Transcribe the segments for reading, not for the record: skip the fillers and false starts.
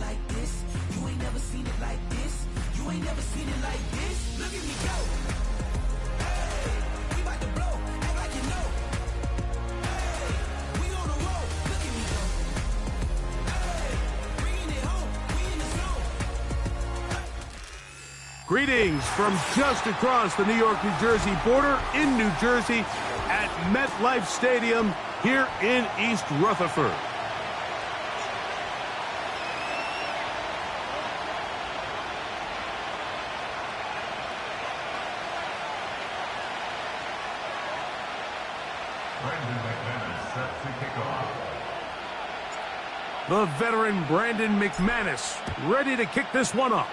like this. You ain't never seen it like this. You ain't never seen it like this. Look at me go. Hey, we about to blow. Act like you know. Hey, we on the roll. Look at me go. Hey, bringing it home. We in the zone. Greetings from just across the New York-New Jersey border in New Jersey at MetLife Stadium here in East Rutherford. The veteran Brandon McManus ready to kick this one off.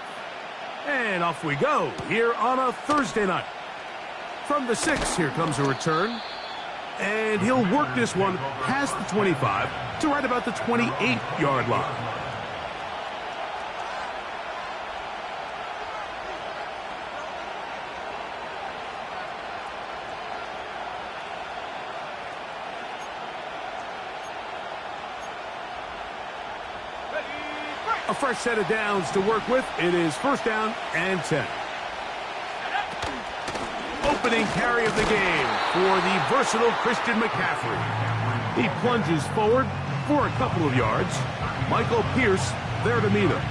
And off we go here on a Thursday night. From the 6, here comes a return. And he'll work this one past the 25 to right about the 28-yard line. A fresh set of downs to work with. It is first down and 10. Opening carry of the game for the versatile Christian McCaffrey. He plunges forward for a couple of yards. Michael Pierce there to meet him.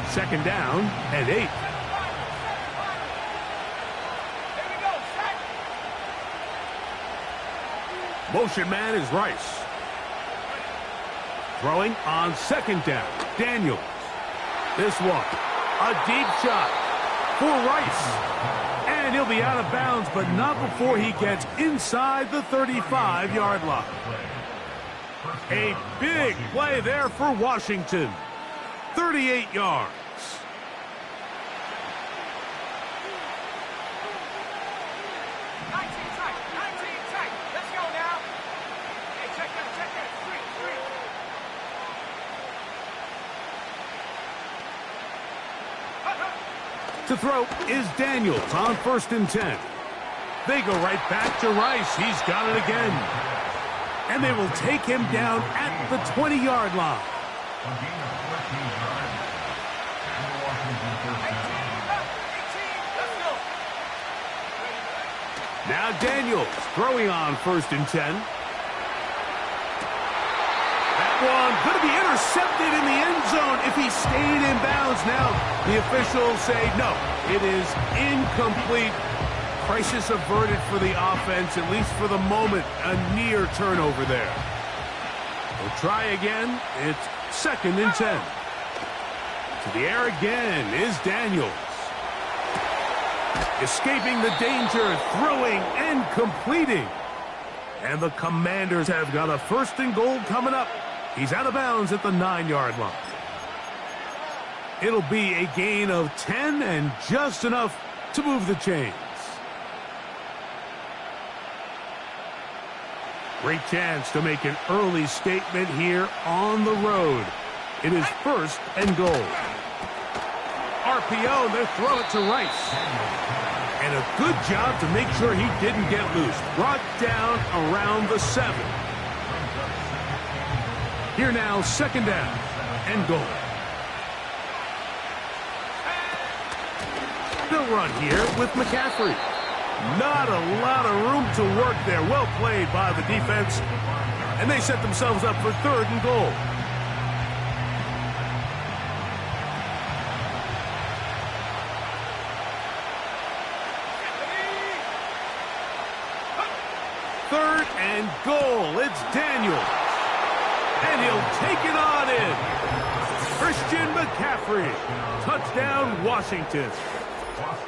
Second down and 8. Motion man is Rice. Throwing on second down, Daniels. This one, a deep shot for Rice. And he'll be out of bounds, but not before he gets inside the 35-yard line. A big play there for Washington. 38 yards. To throw is Daniels on first and 10. They go right back to Rice. He's got it again. And they will take him down at the 20-yard line. Now Daniels throwing on first and 10. One going to be intercepted in the end zone if he stayed in bounds. Now the officials say no, it is incomplete. Crisis averted for the offense, at least for the moment. A near turnover there. We'll try again. It's second and 10. To the air again is Daniels. Escaping the danger, throwing and completing. And the Commanders have got a first and goal coming up. He's out of bounds at the 9-yard line. It'll be a gain of 10 and just enough to move the chains. Great chance to make an early statement here on the road. It is first and goal. RPO, they throw it to Rice. And a good job to make sure he didn't get loose. Brought down around the 7. Here now, second down and goal. They'll run here with McCaffrey. Not a lot of room to work there. Well played by the defense. And they set themselves up for third and goal. Third and goal. It's Daniels. And he'll take it on in. Christian McCaffrey. Touchdown, Washington.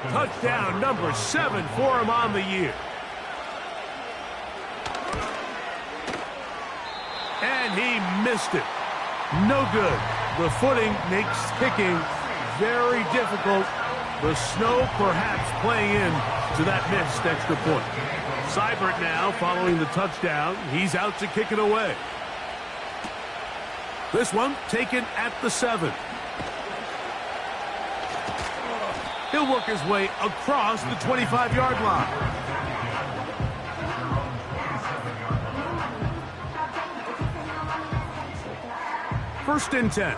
Touchdown number 7 for him on the year. And he missed it. No good. The footing makes kicking very difficult. The snow perhaps playing in to that missed extra point. Seibert now following the touchdown. He's out to kick it away. This one taken at the 7. He'll work his way across the 25-yard line. First and 10.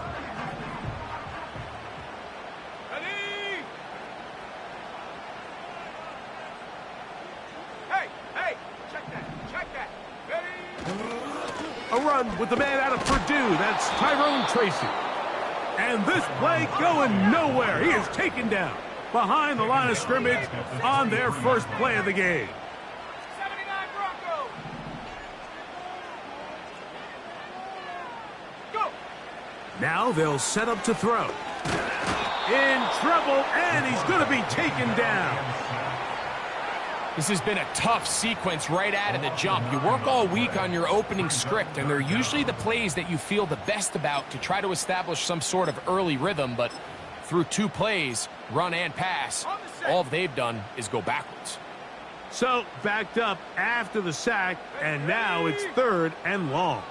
A run with the man out of Purdue. That's Tyrone Tracy. And this play going nowhere. He is taken down behind the line of scrimmage on their first play of the game. 79 Broncos. Go. Now they'll set up to throw. In trouble, and he's going to be taken down. This has been a tough sequence right out of the jump. You work all week on your opening script, and they're usually the plays that you feel the best about to try to establish some sort of early rhythm, but through 2 plays, run and pass, all they've done is go backwards. So, backed up after the sack, and now it's 3rd and long.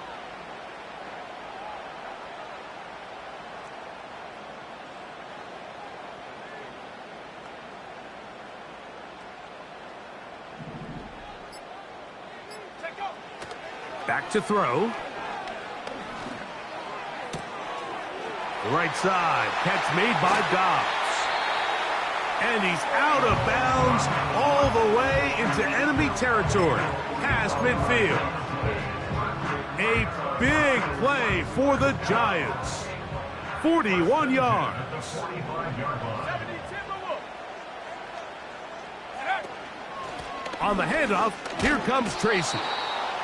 Back to throw. The right side. Catch made by Dobbs. And he's out of bounds all the way into enemy territory. Past midfield. A big play for the Giants. 41 yards. On the handoff, here comes Tracy.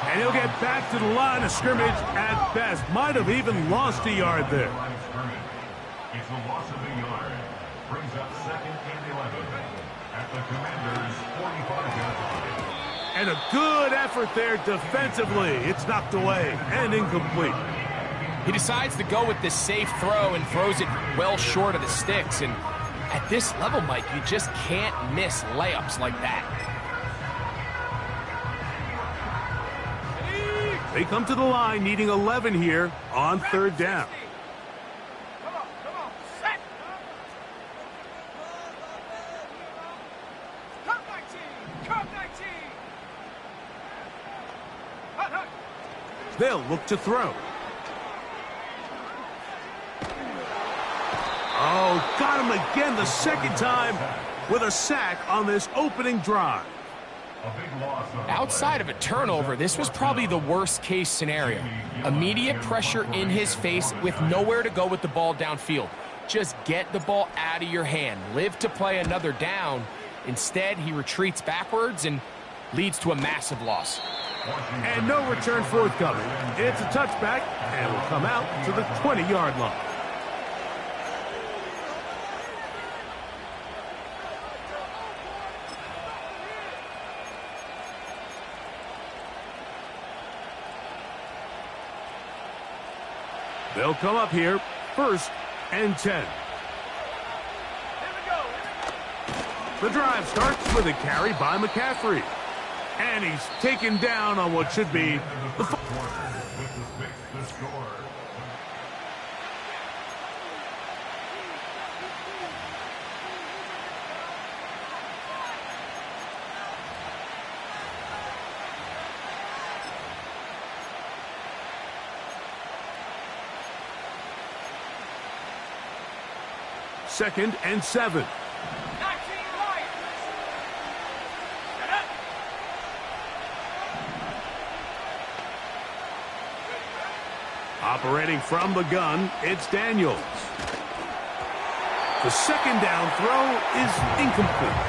And he'll get back to the line of scrimmage at best. Might have even lost a yard there. It's a loss of a yard. Brings up 2nd and 11 at the Commanders' 45-yard line. And a good effort there defensively. It's knocked away and incomplete. He decides to go with this safe throw and throws it well short of the sticks. And at this level, Mike, you just can't miss layups like that. They come to the line needing 11 here on 3rd down. Come on, set. Cut 19. Hut. They'll look to throw. Oh, got him again the 2nd time with a sack on this opening drive. Outside of a turnover, this was probably the worst-case scenario. Immediate pressure in his face with nowhere to go with the ball downfield. Just get the ball out of your hand. Live to play another down. Instead, he retreats backwards and leads to a massive loss. And no return forthcoming. It's a touchback, and will come out to the 20-yard line. They'll come up here, 1st and 10. The drive starts with a carry by McCaffrey. And he's taken down on what should be the... Second and 7. Operating from the gun, it's Daniels. The 2nd down throw is incomplete.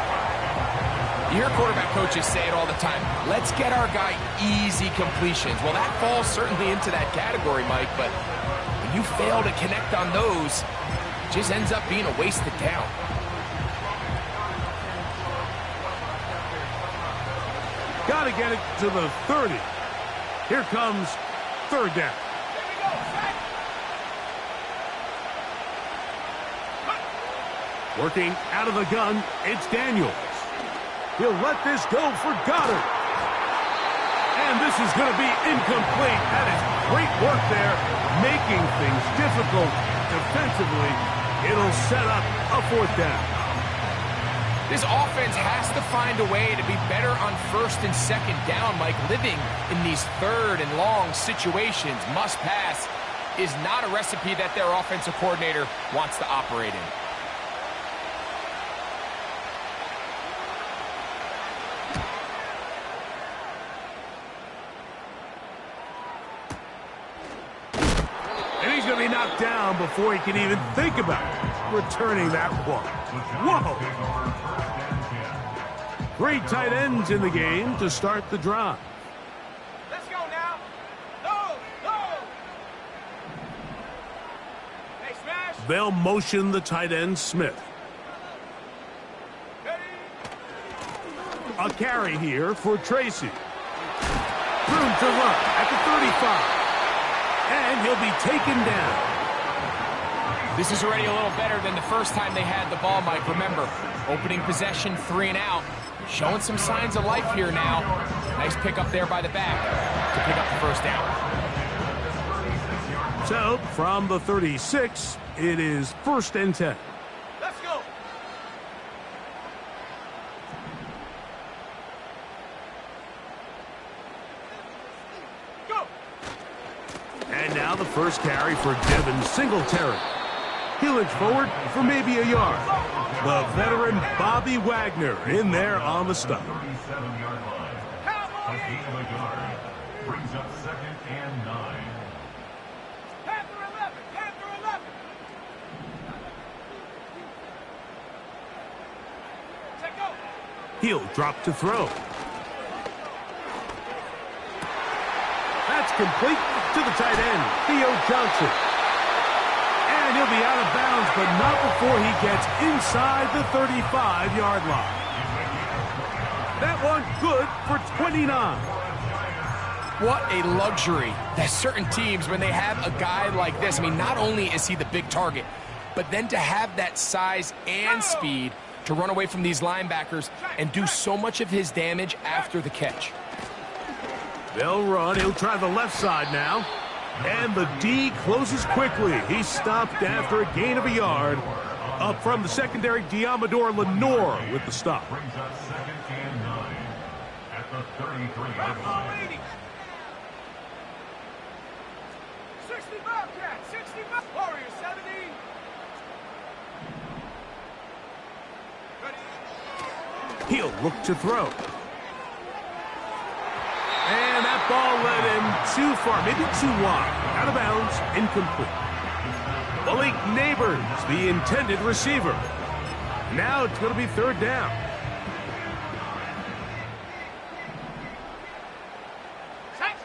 You hear quarterback coaches say it all the time. Let's get our guy easy completions. Well, that falls certainly into that category, Mike, but when you fail to connect on those, it just ends up being a wasted down. Got to get it to the 30. Here comes 3rd down. Working out of the gun, it's Daniels. He'll let this go for Goddard. And this is going to be incomplete. That is great work there, making things difficult defensively. It'll set up a 4th down. This offense has to find a way to be better on first and second down, Mike. Living in these third and long situations, must pass, is not a recipe that their offensive coordinator wants to operate in. And he's going to be knocked down before he can even think about returning that one. Whoa! 3 tight ends in the game to start the drive. Let's go now. Go, go. Hey, smash. They'll motion the tight end, Smith. A carry here for Tracy. Room to run at the 35. And he'll be taken down. This is already a little better than the first time they had the ball, Mike. Remember, opening possession, 3 and out. Showing some signs of life here now. Nice pick up there by the back to pick up the first down. So, from the 36, it is 1st and 10. Let's go. Go. And now the first carry for Devin Singletary. He'll inch forward for maybe a yard. The veteran Bobby Wagner in there on the stop. 37-yard line. A gain of a yard. Brings up 2nd and 9. Panther 11. Panther 11. Check go. He'll drop to throw. That's complete to the tight end, Theo Johnson. And he'll be out of bounds, but not before he gets inside the 35-yard line. That one good for 29. What a luxury that certain teams, when they have a guy like this, I mean, not only is he the big target, but then to have that size and speed to run away from these linebackers and do so much of his damage after the catch. They'll run. He'll try the left side now. And the D closes quickly. He's stopped after a gain of a yard. Up from the secondary, Diamador Lenore with the stop. Brings up 2nd and 9. At the 33-yard line. 60 Bobcat. 60 Warrior 70. Ready. He'll look to throw. And that ball led him too far, maybe too wide. Out of bounds, incomplete. Malik Neighbors, the intended receiver. Now it's going to be 3rd down. Set.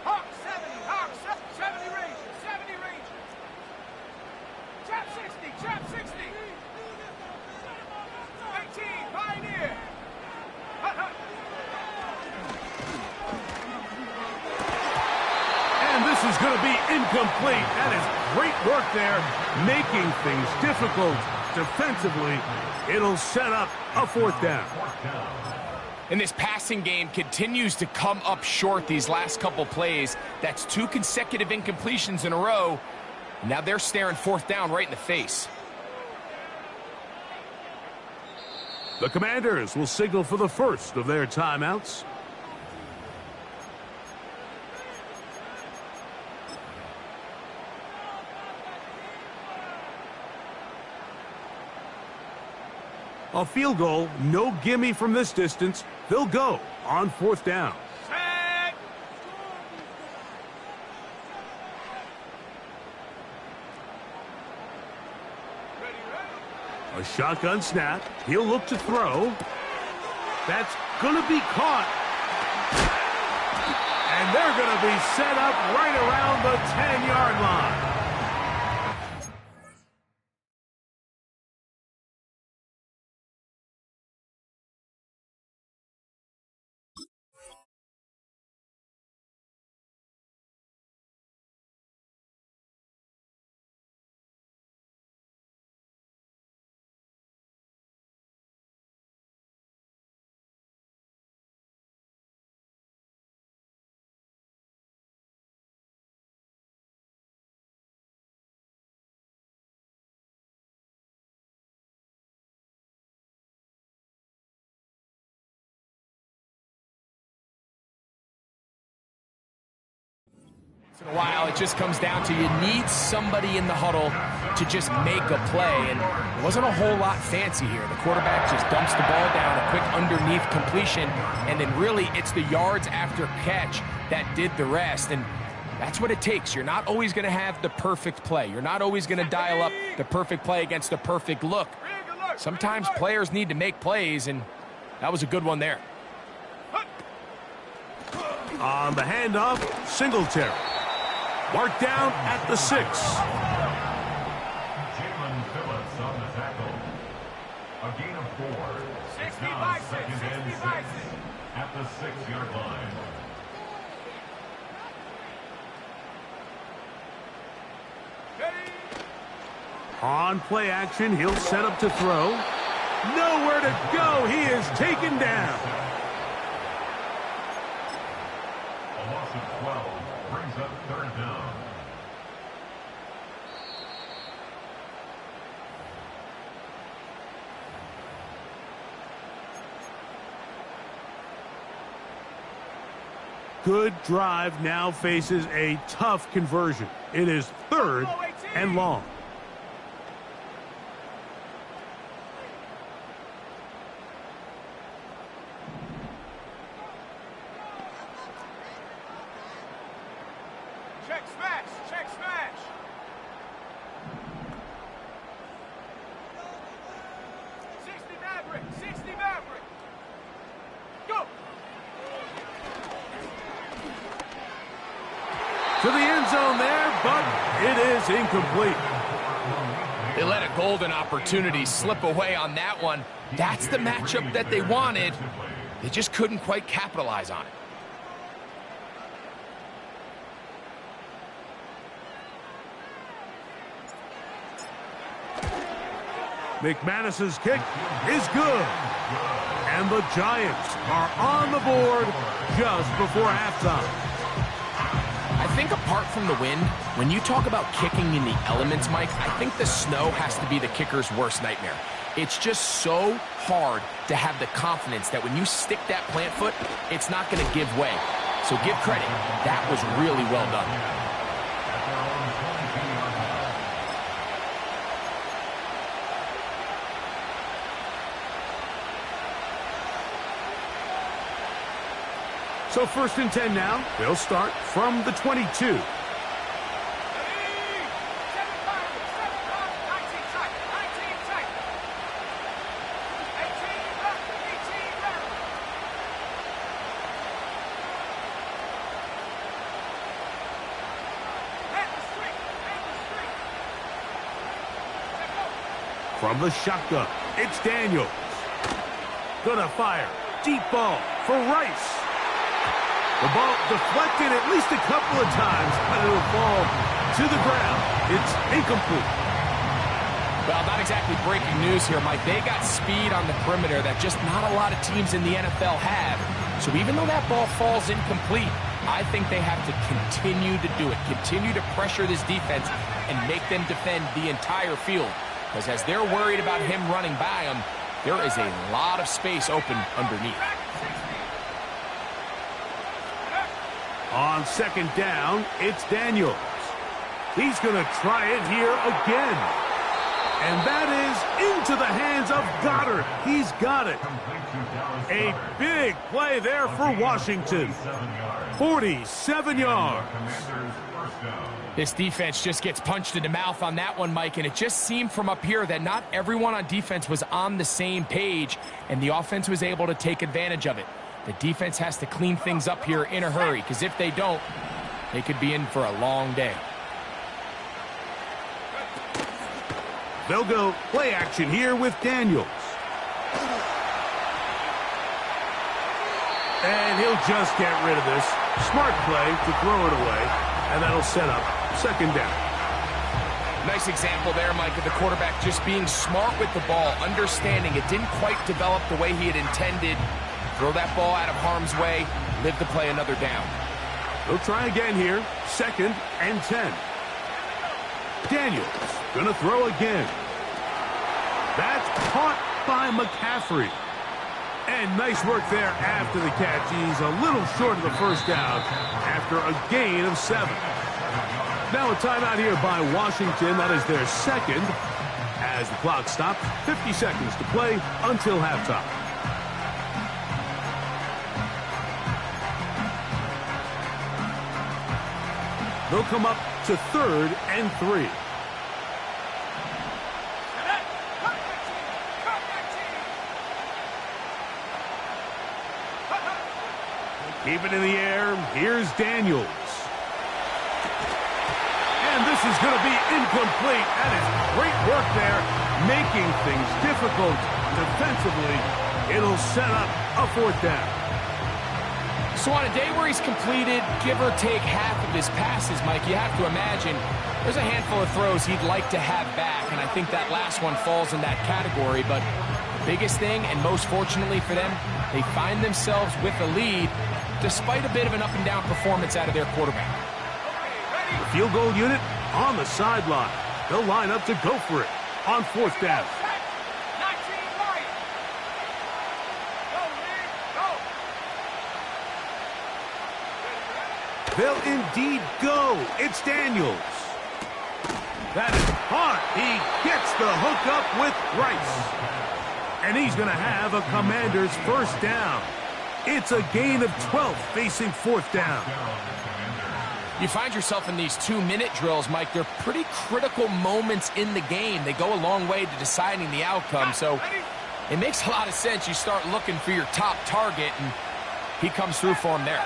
Hawk 70. Hawk 70 Rangers. 70 Rangers. Trap 60. Trap 60. 18 Pioneer. Hut, hut. And this is going to be incomplete. That is great work there, making things difficult defensively. It'll set up a 4th down. And this passing game continues to come up short these last couple plays. That's 2 consecutive incompletions in a row. Now they're staring 4th down right in the face. The Commanders will signal for the first of their timeouts. A field goal, no gimme from this distance. They'll go on 4th down. Set. Ready, ready. A shotgun snap. He'll look to throw. That's going to be caught. And they're going to be set up right around the 10-yard line. In a while, it just comes down to you need somebody in the huddle to just make a play, and it wasn't a whole lot fancy here. The quarterback just dumps the ball down, a quick underneath completion, and then really it's the yards after catch that did the rest, and that's what it takes. You're not always going to have the perfect play. You're not always going to dial up the perfect play against the perfect look. Sometimes players need to make plays, and that was a good one there. On the handoff, Singletary. Marked down at the 6. Jalen Phillips on the tackle. A gain of 4. It's now 2nd and 6 at the 6-yard line. On play action, he'll set up to throw. Nowhere to go. He is taken down. A loss of 12 brings up 3rd down. Good drive now faces a tough conversion. It is 3rd and long. Check smash! Check smash! '60 Maverick! Go! To the end zone there, but it is incomplete. They let a golden opportunity slip away on that one. That's the matchup that they wanted. They just couldn't quite capitalize on it. McManus's kick is good. And the Giants are on the board just before halftime. I think apart from the wind, when you talk about kicking in the elements, Mike, I think the snow has to be the kicker's worst nightmare. It's just so hard to have the confidence that when you stick that plant foot, it's not going to give way. So give credit. That was really well done. So 1st and 10 now. They'll start from the 22. From the shotgun, it's Daniels. Gonna fire. Deep ball for Rice. The ball deflected at least a couple of times, but it'll fall to the ground. It's incomplete. Well, not exactly breaking news here, Mike. They got speed on the perimeter that just not a lot of teams in the NFL have. So even though that ball falls incomplete, I think they have to continue to do it, continue to pressure this defense and make them defend the entire field. Because as they're worried about him running by them, there is a lot of space open underneath. On 2nd down, it's Daniels. He's going to try it here again. And that is into the hands of Goddard. He's got it. A big play there for Washington. 47 yards. This defense just gets punched in the mouth on that one, Mike, and it just seemed from up here that not everyone on defense was on the same page, and the offense was able to take advantage of it. The defense has to clean things up here in a hurry, because if they don't, they could be in for a long day. They'll go play action here with Daniels. And he'll just get rid of this. Smart play to throw it away, and that'll set up 2nd down. Nice example there, Mike, of the quarterback just being smart with the ball, understanding it didn't quite develop the way he had intended. Throw that ball out of harm's way, live to play another down. They'll try again here, 2nd and 10. Daniels gonna throw again. That's caught by McCaffrey. And nice work there after the catch. He's a little short of the 1st down after a gain of 7. Now a timeout here by Washington. That is their second. As the clock stops, 50 seconds to play until halftime. They'll come up to 3rd and 3. Keep it in the air. Here's Daniels. And this is going to be incomplete. That is great work there, making things difficult defensively. It'll set up a 4th down. So on a day where he's completed, give or take half of his passes, Mike, you have to imagine there's a handful of throws he'd like to have back, and I think that last one falls in that category. But the biggest thing, and most fortunately for them, they find themselves with a lead despite a bit of an up-and-down performance out of their quarterback. The field goal unit on the sideline. They'll line up to go for it on 4th down. They'll indeed go. It's Daniels. That is hard. He gets the hook up with Rice. And he's going to have a Commander's 1st down. It's a gain of 12 facing 4th down. You find yourself in these 2-minute drills, Mike. They're pretty critical moments in the game. They go a long way to deciding the outcome. So it makes a lot of sense. You start looking for your top target, and he comes through for him there.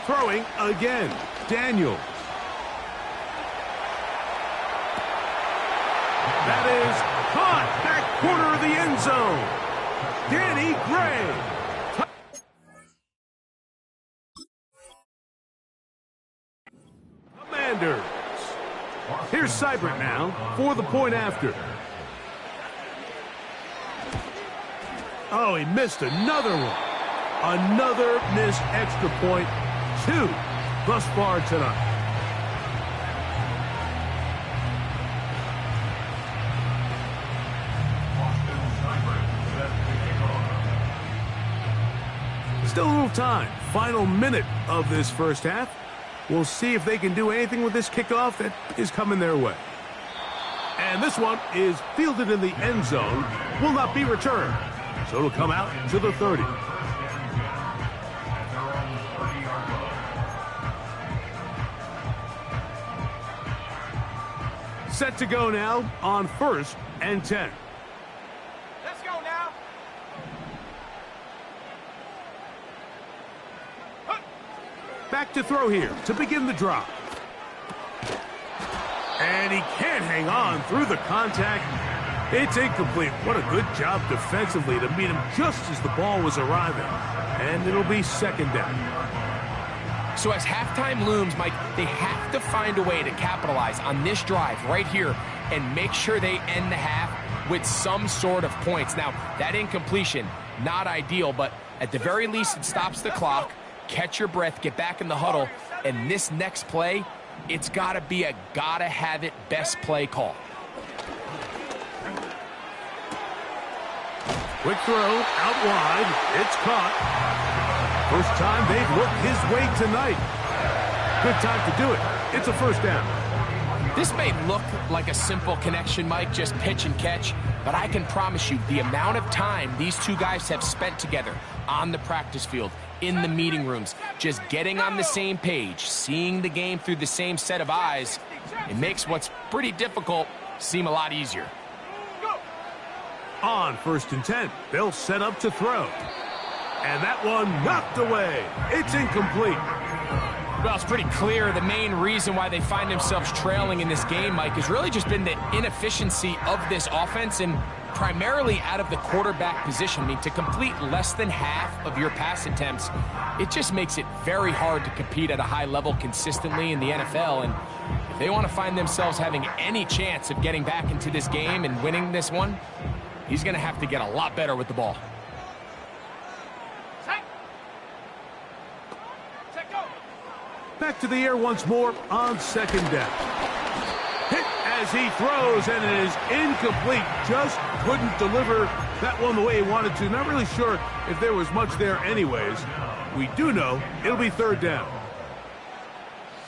Throwing again, Daniels. That is caught back corner of the end zone. Danny Gray. Commanders. Here's Seibert now for the point after. Oh, he missed another one. Another missed extra point. 2 thus far tonight. Still a little time. Final minute of this 1st half. We'll see if they can do anything with this kickoff that is coming their way. And this one is fielded in the end zone. Will not be returned. So it'll come out to the 30. Set to go now on 1st and 10. Let's go now. Back to throw here to begin the drop. And he can't hang on through the contact. It's incomplete. What a good job defensively to meet him just as the ball was arriving. And it'll be 2nd down. So as halftime looms, Mike, they have to find a way to capitalize on this drive right here and make sure they end the half with some sort of points. Now, that incompletion, not ideal, but at the very least, it stops the clock. Catch your breath, get back in the huddle, and this next play, it's got to be a gotta-have-it best play call. Quick throw, out wide, it's caught. First time they've worked his way tonight. Good time to do it. It's a 1st down. This may look like a simple connection, Mike, just pitch and catch, but I can promise you the amount of time these two guys have spent together on the practice field, in the meeting rooms, just getting on the same page, seeing the game through the same set of eyes, it makes what's pretty difficult seem a lot easier. On 1st and 10, they'll set up to throw. And that one knocked away. It's incomplete. Well, it's pretty clear the main reason why they find themselves trailing in this game, Mike, has really just been the inefficiency of this offense and primarily out of the quarterback position. I mean, to complete less than half of your pass attempts, it just makes it very hard to compete at a high level consistently in the NFL. And if they want to find themselves having any chance of getting back into this game and winning this one, he's going to have to get a lot better with the ball. Back to the air once more on second down. Hit as he throws, and it is incomplete. Just couldn't deliver that one the way he wanted to. Not really sure if there was much there anyways. We do know it'll be third down.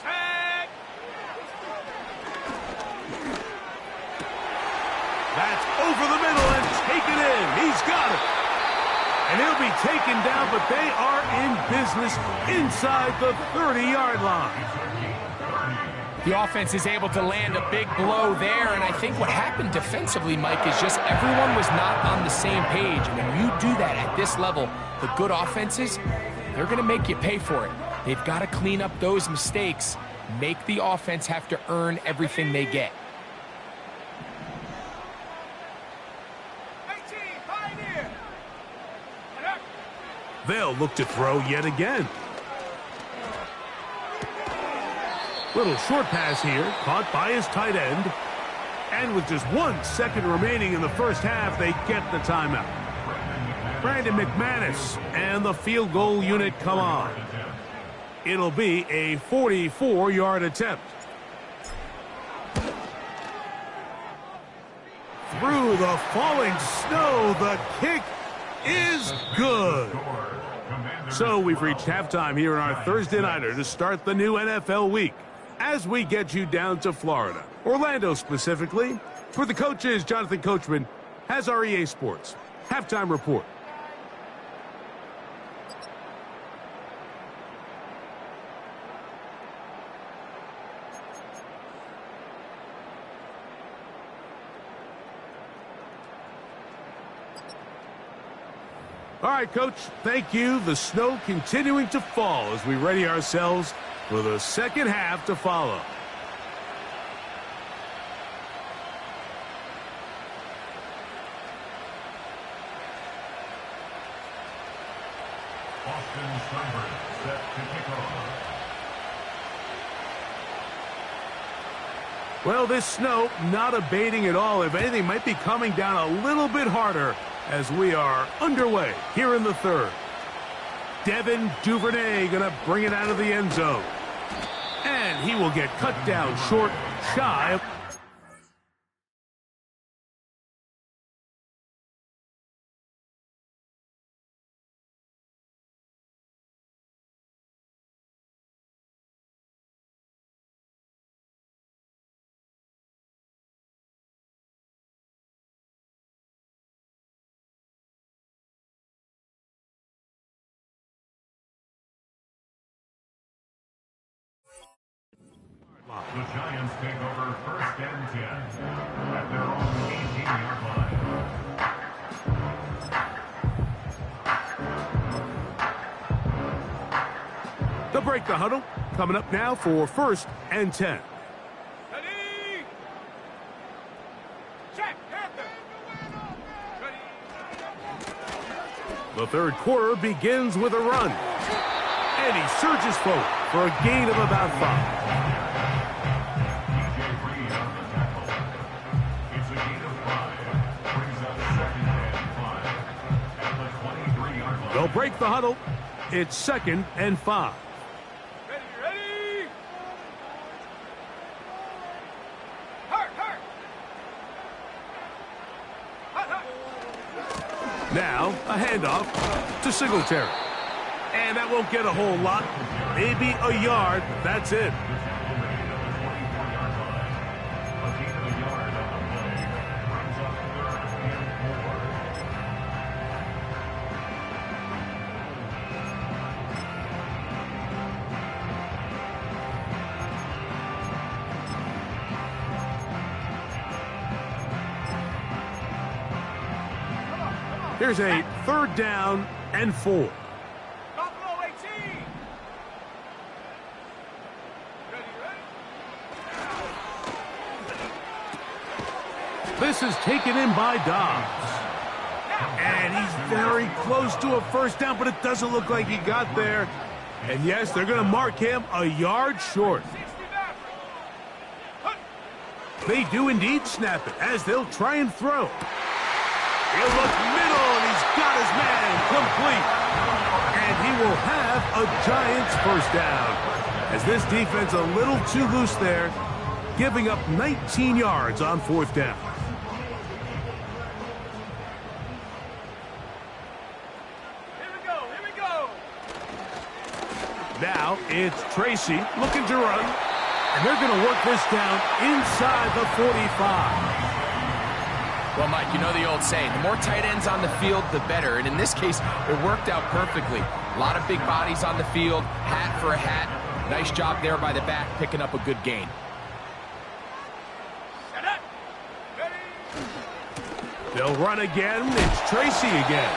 Set. That's over the middle and taken in. He's got it. And he'll be taken down, but they are in business inside the 30-yard line. The offense is able to land a big blow there, and I think what happened defensively, Mike, is just everyone was not on the same page. And when you do that at this level, the good offenses, they're going to make you pay for it. They've got to clean up those mistakes, make the offense have to earn everything they get. 18, Pioneer. They'll look to throw yet again. Little short pass here, caught by his tight end. And with just 1 second remaining in the first half, they get the timeout. Brandon McManus and the field goal unit come on. It'll be a 44-yard attempt. Through the falling snow, the kick is good. So we've reached halftime here in our Thursday Nighter to start the new NFL week as we get you down to Florida, Orlando specifically. For the coaches, Jonathan Coachman has our EA Sports halftime report. All right, Coach, thank you. The snow continuing to fall as we ready ourselves for the second half to follow. Austin Steinberg set to kick off. Well, this snow not abating at all. If anything, might be coming down a little bit harder as we are underway here in the third. Devin Duvernay going to bring it out of the end zone. And he will get cut down short, shy of... The Giants take over first and 10 at their own 18-yard line. They'll break the huddle. Coming up now for first and 10. Ready. Check. Panther. Ready. The third quarter begins with a run. And he surges forward for a gain of about 5. They'll break the huddle. It's second and 5. Ready, ready. Hurt, hurt. Hut, hut. Now a handoff to Singletary. And that won't get a whole lot. Maybe a yard. That's it. Here's a third down and 4. Buffalo 18. Ready, ready. This is taken in by Dobbs. And he's very close to a first down, but it doesn't look like he got there. And yes, they're going to mark him a yard short. 60 back. Hut. They do indeed snap it as they'll try and throw. He'll look middle, and he's got his man complete. And he will have a Giants first down. as this defense a little too loose there, giving up 19 yards on 4th down. Here we go. Now it's Tracy looking to run, and they're going to work this down inside the 45. Well, Mike, you know the old saying, the more tight ends on the field, the better. And in this case, it worked out perfectly. A lot of big bodies on the field, hat for a hat. Nice job there by the back, picking up a good gain. Set up. Ready. They'll run again. It's Tracy again.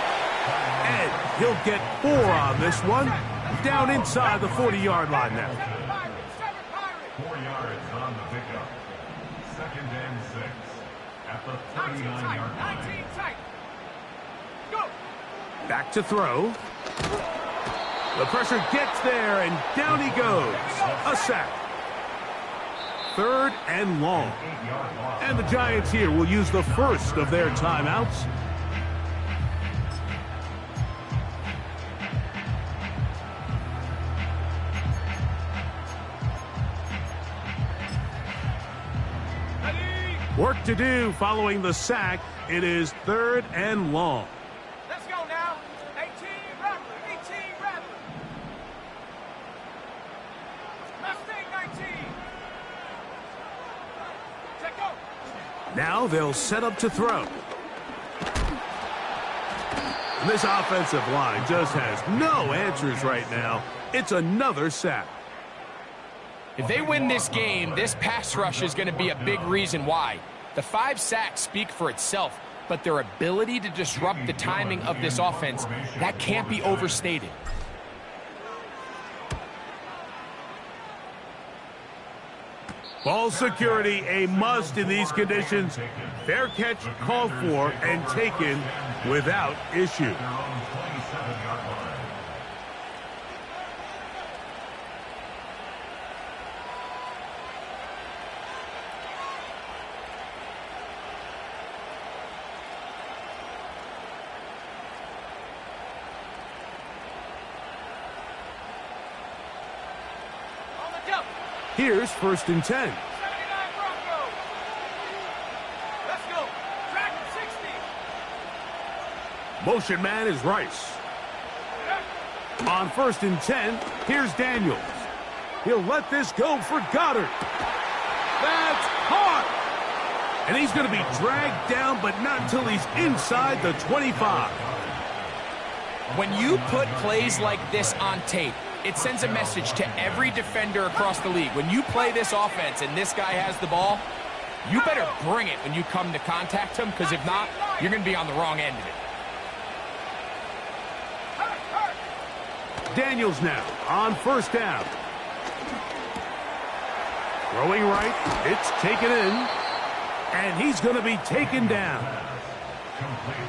And he'll get 4 on this one. Down inside the 40-yard line now. 4 yards on the pickup. 2nd and 6 at the 39-yard line. 19 tight. Go. Back to throw. The pressure gets there, and down he goes. A sack. 3rd and long. And the Giants here will use the first of their timeouts. Work to do following the sack. It is 3rd and long. Let's go now. 18 Rattler. 18 Rattler. Mustang 19. Check go. Now they'll set up to throw. And this offensive line just has no answers right now. It's another sack. If they win this game, this pass rush is going to be a big reason why. The 5 sacks speak for itself, but their ability to disrupt the timing of this offense, that can't be overstated. Ball security, a must in these conditions. Fair catch called for and taken without issue. Their own 27-yard line. On the jump. Here's 1st and 10. 79 Broncos. Let's go. Track 60. Motion man is Rice. On 1st and 10, here's Daniels. He'll let this go for Goddard. That's hard. And he's going to be dragged down, but not until he's inside the 25. When you put plays like this on tape, it sends a message to every defender across the league. When you play this offense and this guy has the ball, you better bring it when you come to contact him, because if not, you're going to be on the wrong end of it. Daniels now on 1st down. Throwing right, it's taken in, and he's going to be taken down.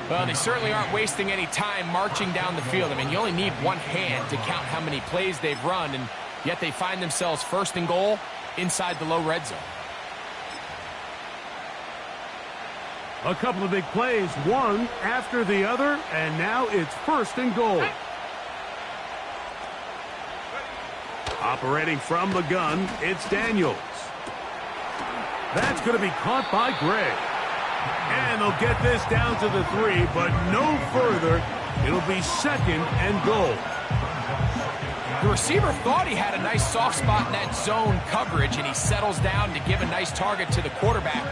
Well, they certainly aren't wasting any time marching down the field. I mean, you only need one hand to count how many plays they've run, and yet they find themselves 1st and goal inside the low red zone. A couple of big plays, one after the other, and now it's 1st and goal. Operating from the gun, it's Daniels. That's going to be caught by Gray. And they'll get this down to the 3, but no further. It'll be 2nd and goal. The receiver thought he had a nice soft spot in that zone coverage, and he settles down to give a nice target to the quarterback.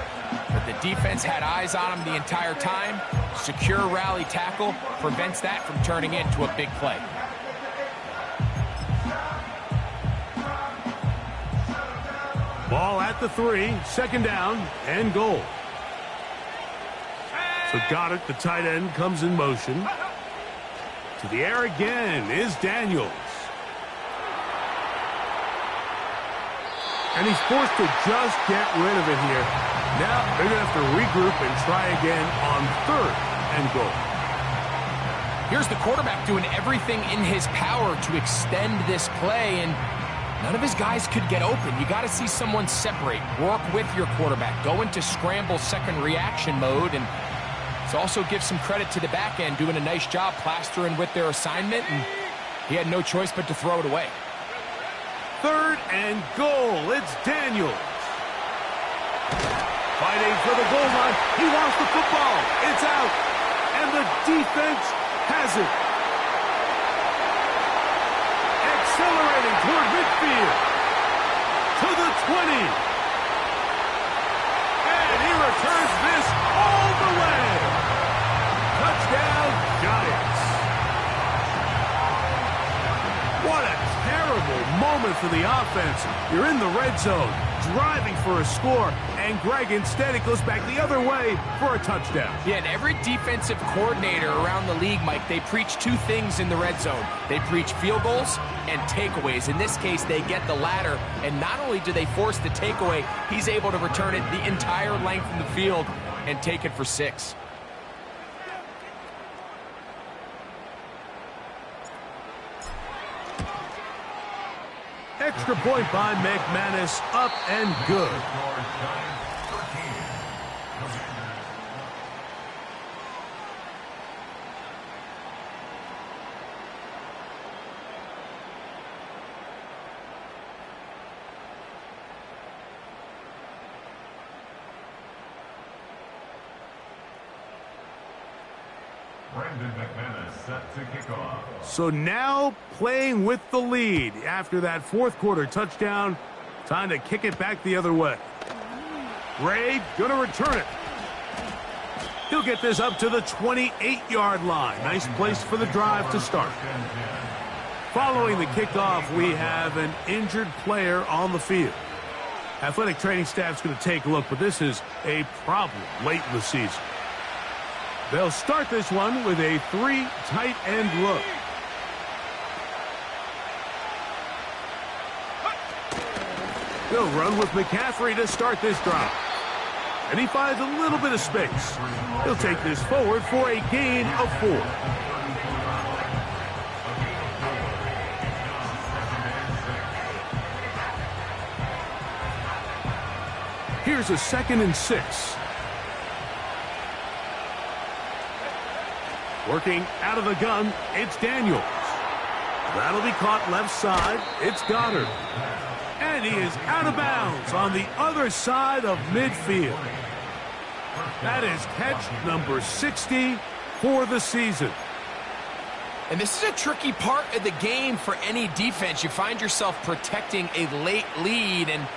But the defense had eyes on him the entire time. Secure rally tackle prevents that from turning into a big play. Ball at the 3, 2nd down and goal. So Goddard, the tight end, comes in motion. To the air again is Daniels. And he's forced to just get rid of it here. Now they're going to have to regroup and try again on 3rd and goal. Here's the quarterback doing everything in his power to extend this play, and none of his guys could get open. You got to see someone separate, work with your quarterback, go into scramble second reaction mode, and it's also give some credit to the back end doing a nice job plastering with their assignment, and he had no choice but to throw it away. 3rd and goal. It's Daniels. Fighting for the goal line. He lost the football. It's out. And the defense has it. Accelerating toward midfield. To the 20. And he returns this all the way. Touchdown, Giants. What a terrible moment for the offense. You're in the red zone, driving for a score, and Greg, instead, it goes back the other way for a touchdown. Yeah, and every defensive coordinator around the league, Mike, they preach two things in the red zone. They preach field goals and takeaways. In this case, they get the latter, and not only do they force the takeaway, he's able to return it the entire length of the field and take it for 6. Extra point by McManus, up and good. Set to kick off. So now playing with the lead after that 4th quarter touchdown. Time to kick it back the other way. Ray gonna return it. He'll get this up to the 28-yard line. Nice place for the drive to start. Following the kickoff, we have an injured player on the field. Athletic training staff's going to take a look, but this is a problem late in the season. They'll start this one with a 3 tight end look. They'll run with McCaffrey to start this drive. And he finds a little bit of space. He'll take this forward for a gain of 4. Here's a 2nd and 6. Working out of the gun, it's Daniels. That'll be caught left side. It's Goddard. And he is out of bounds on the other side of midfield. That is catch number 60 for the season. And this is a tricky part of the game for any defense. You find yourself protecting a late lead, and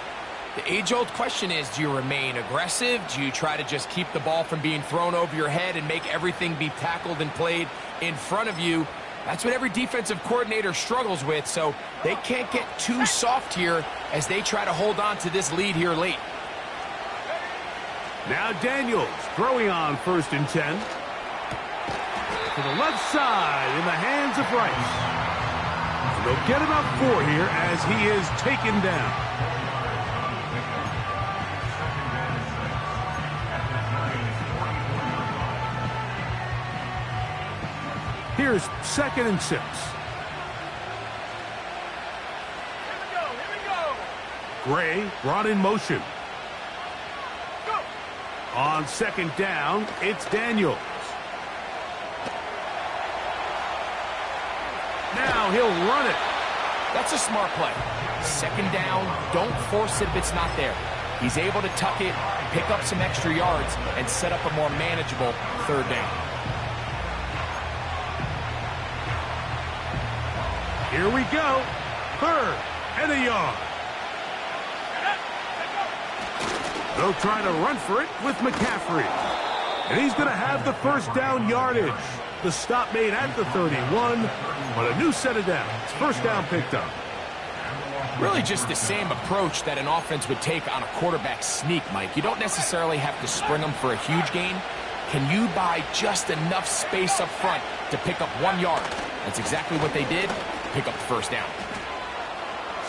the age-old question is, do you remain aggressive? Do you try to just keep the ball from being thrown over your head and make everything be tackled and played in front of you? That's what every defensive coordinator struggles with, so they can't get too soft here as they try to hold on to this lead here late. Now Daniels throwing on 1st and 10. To the left side in the hands of Rice. And they'll get about 4 here as he is taken down. Here's 2nd and 6. Here we go. Gray brought in motion. Go. On 2nd down, it's Daniels. Now he'll run it. That's a smart play. 2nd down, don't force it if it's not there. He's able to tuck it, pick up some extra yards, and set up a more manageable 3rd down. Here we go. 3rd and a yard. They'll try to run for it with McCaffrey. And he's going to have the 1st down yardage. The stop made at the 31, but a new set of downs. 1st down picked up. Really just the same approach that an offense would take on a quarterback sneak, Mike. You don't necessarily have to spring them for a huge gain. Can you buy just enough space up front to pick up 1 yard? That's exactly what they did. Pick up the 1st down.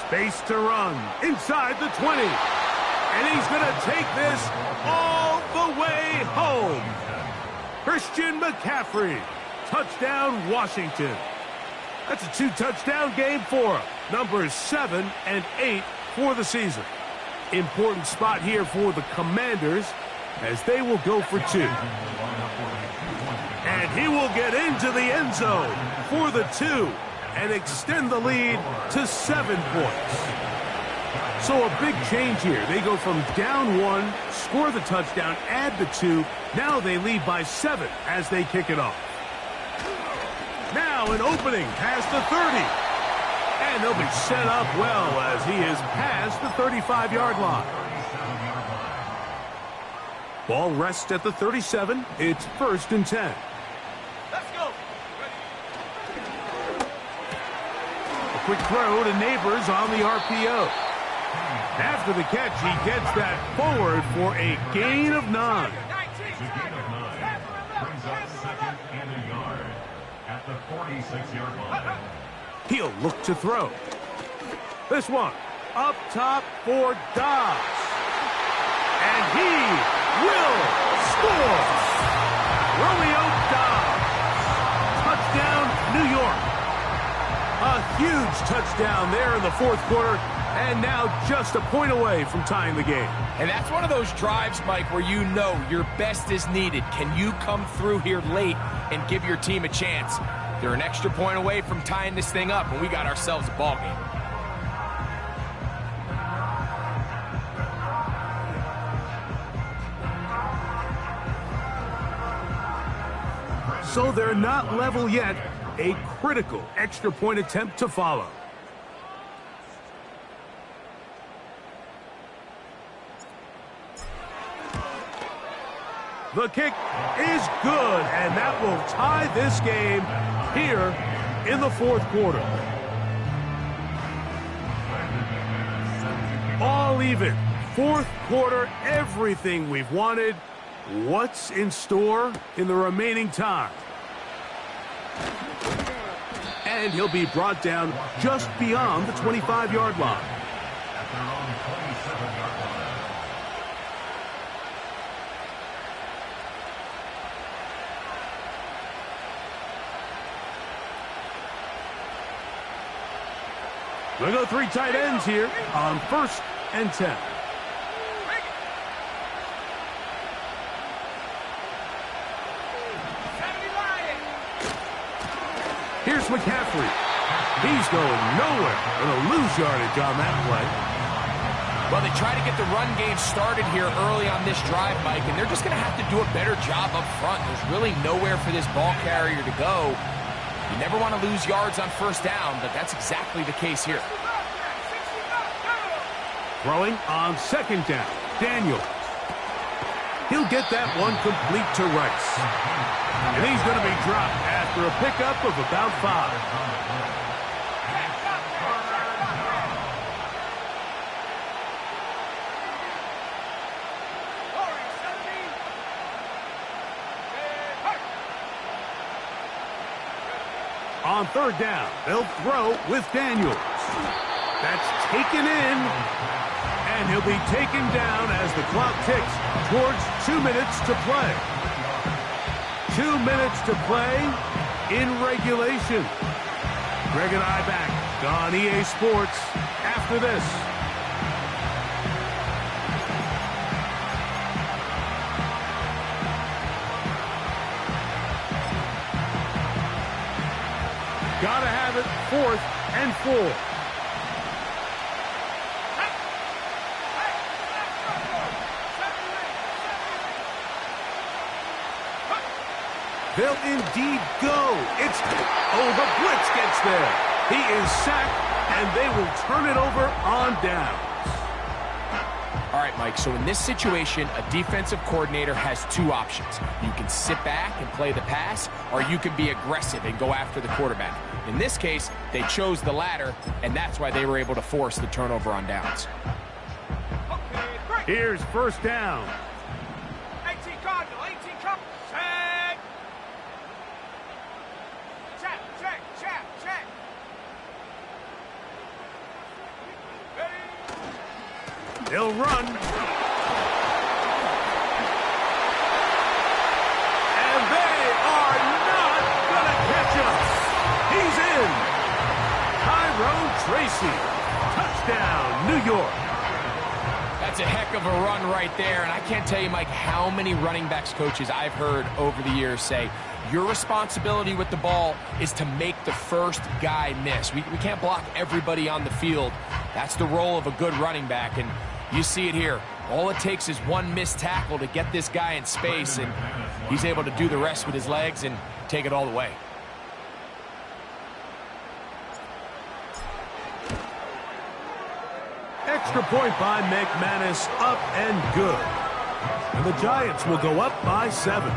Space to run inside the 20. And he's going to take this all the way home. Christian McCaffrey. Touchdown, Washington. That's a 2-touchdown game for him. Numbers 7 and 8 for the season. Important spot here for the Commanders as they will go for 2. And he will get into the end zone for the 2. and extend the lead to 7 points. So a big change here. They go from down 1, score the touchdown, add the 2. Now they lead by 7 as they kick it off. Now an opening past the 30. And they'll be set up well as he is past the 35-yard line. Ball rests at the 37. It's 1st and 10. Let's go. A quick throw to Neighbors on the RPO. After the catch, he gets that forward for a gain of 9. It's a gain of 9. Brings up 2nd and a yard at the 46-yard line. He'll look to throw. This one up top for Dobbs. And he will score. Romeo Dobbs. Touchdown, New York. A huge touchdown there in the 4th quarter. And now just a point away from tying the game. And that's one of those drives, Mike, where you know your best is needed. Can you come through here late and give your team a chance? They're an extra point away from tying this thing up, and we got ourselves a ball game. So they're not level yet. A critical extra point attempt to follow. The kick is good, and that will tie this game here in the 4th quarter. All even. 4th quarter, everything we've wanted. What's in store in the remaining time? And he'll be brought down just beyond the 25-yard line. At their own 27-yard line. We'll go 3 tight ends here on 1st and 10. Here's McCaffrey. He's going nowhere. Gonna lose yardage on that play. Well, they try to get the run game started here early on this drive, Mike, and they're just going to have to do a better job up front. There's really nowhere for this ball carrier to go. You never want to lose yards on 1st down, but that's exactly the case here. Throwing on 2nd down. Daniel. He'll get that one complete to Rice. And he's going to be dropped after a pickup of about 5. On 3rd down, they'll throw with Daniels. That's taken in, and he'll be taken down as the clock ticks towards 2 minutes to play. 2 minutes to play in regulation. Greg and I back on EA Sports after this. Gotta have it, 4th and 4. They'll indeed go. The blitz gets there. He is sacked, and they will turn it over on downs. All right, Mike, so in this situation, a defensive coordinator has 2 options. You can sit back and play the pass, or you can be aggressive and go after the quarterback. In this case, they chose the latter, and that's why they were able to force the turnover on downs. Here's 1st down. 18 Cardinal, 18 Cup. Check. Check, check, check, check. Ready? They'll run. And they are not going to catch up. He's in. Tyrone Tracy. Touchdown, New York. That's That's a heck of a run right there, and I can't tell you, Mike, how many running backs coaches I've heard over the years say, your responsibility with the ball is to make the first guy miss. We can't block everybody on the field. That's the role of a good running back, and you see it here. All it takes is one missed tackle to get this guy in space, and he's able to do the rest with his legs and take it all the way. Extra point by McManus, up and good. And the Giants will go up by 7.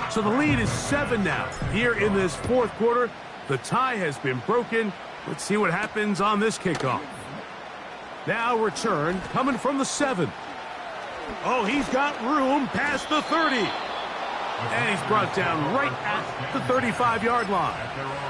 So the lead is 7 now. Here in this fourth quarter, the tie has been broken. Let's see what happens on this kickoff. Now return coming from the 7. Oh, he's got room past the 30. And he's brought down right at the 35-yard line.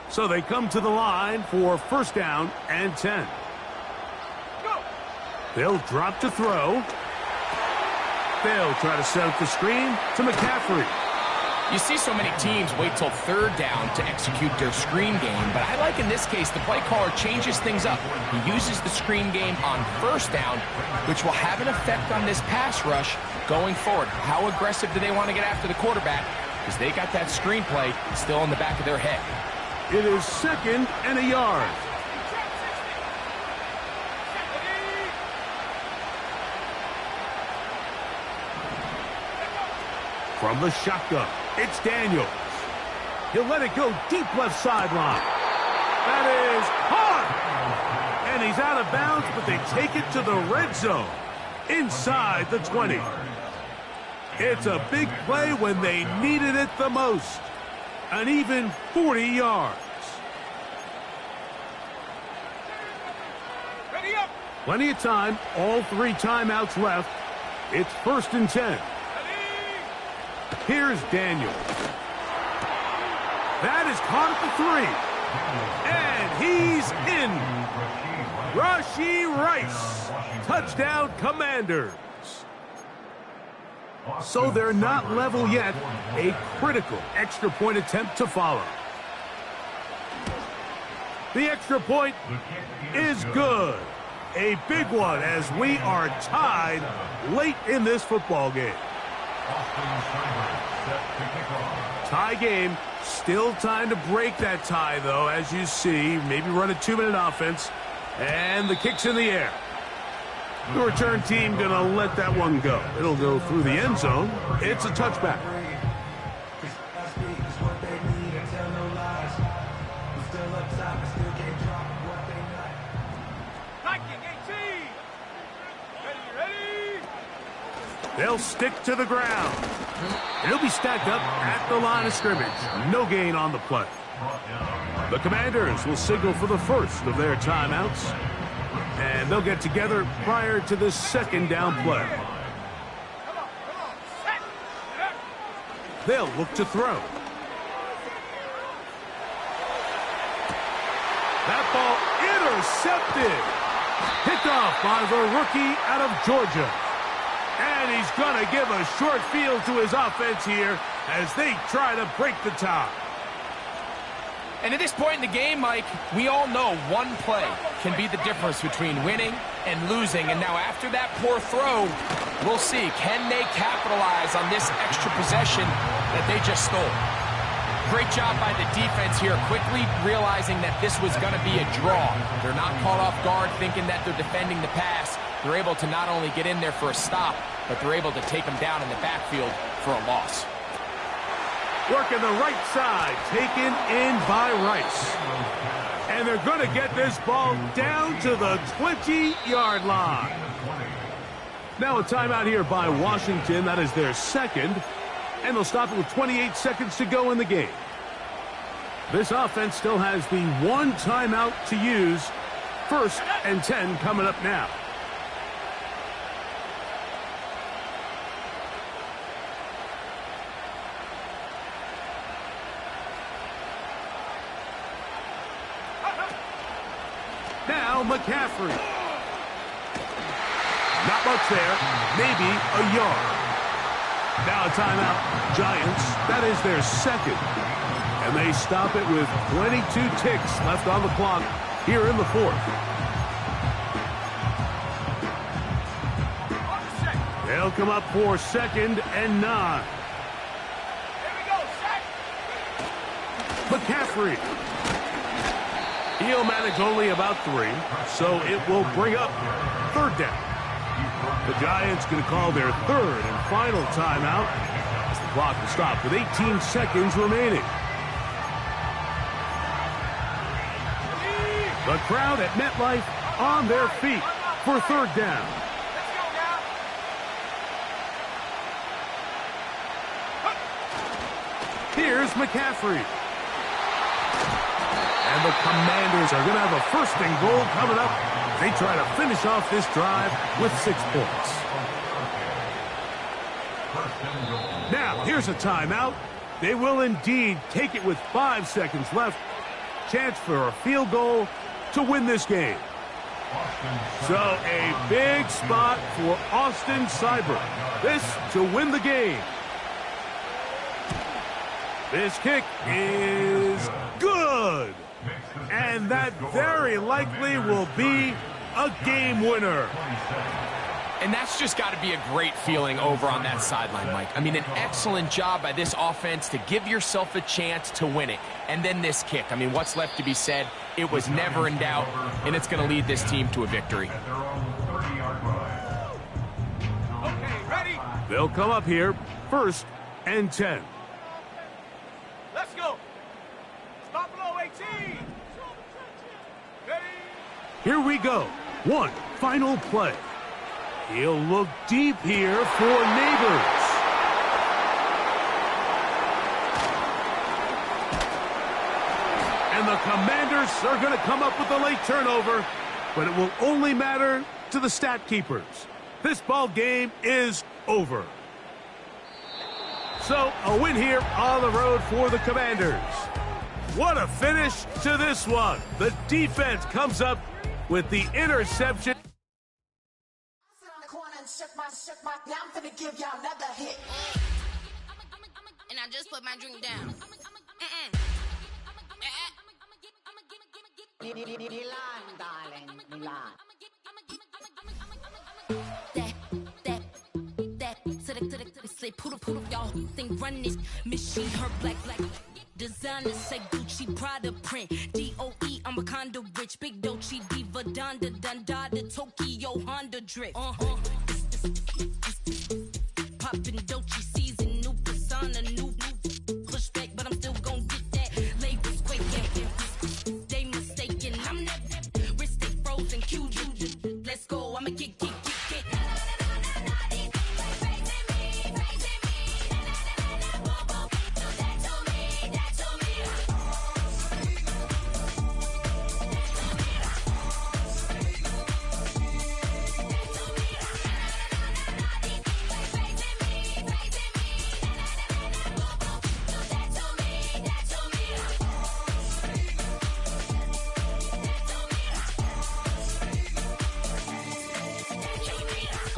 So they come to the line for first down and 10. They'll drop to throw. They'll try to set up the screen to McCaffrey. You see so many teams wait till third down to execute their screen game, but I like in this case the play caller changes things up. He uses the screen game on first down, which will have an effect on this pass rush going forward. How aggressive do they want to get after the quarterback? Because they got that screen play still in the back of their head. It is 2nd and a yard. From the shotgun, it's Daniels. He'll let it go deep left sideline. That is hard. And he's out of bounds, but they take it to the red zone. Inside the 20. It's a big play when they needed it the most. An even 40 yards. Ready up. Plenty of time. All 3 timeouts left. It's 1st and 10. Here's Daniels. That is caught at the 3. And he's in. Rashee Rice. Touchdown, Commanders. So they're not level yet. A critical extra point attempt to follow. The extra point is good. A big one as we are tied late in this football game. Tie game. Still time to break that tie, though, as you see. Maybe run a 2-minute offense. And the kick's in the air. The return team going to let that one go. It'll go through the end zone. It's a touchback. They'll stick to the ground. It'll be stacked up at the line of scrimmage. No gain on the play. The Commanders will signal for the first of their timeouts. And they'll get together prior to the 2nd down play. They'll look to throw. That ball intercepted. Picked off by the rookie out of Georgia. And he's going to give a short field to his offense here as they try to break the tie. And at this point in the game, Mike, we all know one play can be the difference between winning and losing. And now after that poor throw, we'll see. Can they capitalize on this extra possession that they just stole? Great job by the defense here, quickly realizing that this was going to be a draw. They're not caught off guard thinking that they're defending the pass. They're able to not only get in there for a stop, but they're able to take them down in the backfield for a loss. Working the right side, taken in by Rice. And they're going to get this ball down to the 20-yard line. Now a timeout here by Washington. That is their second. And they'll stop it with 28 seconds to go in the game. This offense still has the one timeout to use. 1st and 10 coming up now. Now McCaffrey. Not much there. Maybe a yard. Now a timeout. Giants. That is their second. And they stop it with 22 ticks left on the clock here in the 4th. They'll come up for 2nd and 9. Here we go, set. McCaffrey. He'll manage only about 3, so it will bring up 3rd down. The Giants going to call their 3rd and final timeout as the clock will stop with 18 seconds remaining. The crowd at MetLife on their feet for 3rd down. Let's go now. Here's McCaffrey. And the Commanders are going to have a 1st and goal coming up. They try to finish off this drive with 6 points. Now, here's a timeout. They will indeed take it with 5 seconds left. Chance for a field goal to win this game. So a big spot for Austin Seibert. This to win the game. This kick is good. And that very likely will be a game winner. And that's just got to be a great feeling over on that sideline, Mike. I mean, an excellent job by this offense to give yourself a chance to win it. And then this kick. I mean, what's left to be said? It was never in doubt, and it's going to lead this team to a victory. Okay, ready? They'll come up here 1st and 10. Let's go. Stop below 18. Ready? Here we go. One final play. He'll look deep here for Neighbors. And the Commanders are going to come up with a late turnover, but it will only matter to the stat keepers. This ball game is over. So a win here on the road for the Commanders. What a finish to this one. The defense comes up with the interception. Now I'm finna give y'all another hit. And I just put my drink down. Milan, darling, Milan. Say poodle, y'all think run this machine, her black. Designer say Gucci, Prada print. DOE, I'm a condo rich. Big Dolce, Diva, Donda, Tokyo, Honda drip. Poppin' Dolce season, new persona, new pushback, but I'm still gon' get that. Labels quaking, they mistaken. I'm that wrist stay frozen, Q. Let's go, I'ma get.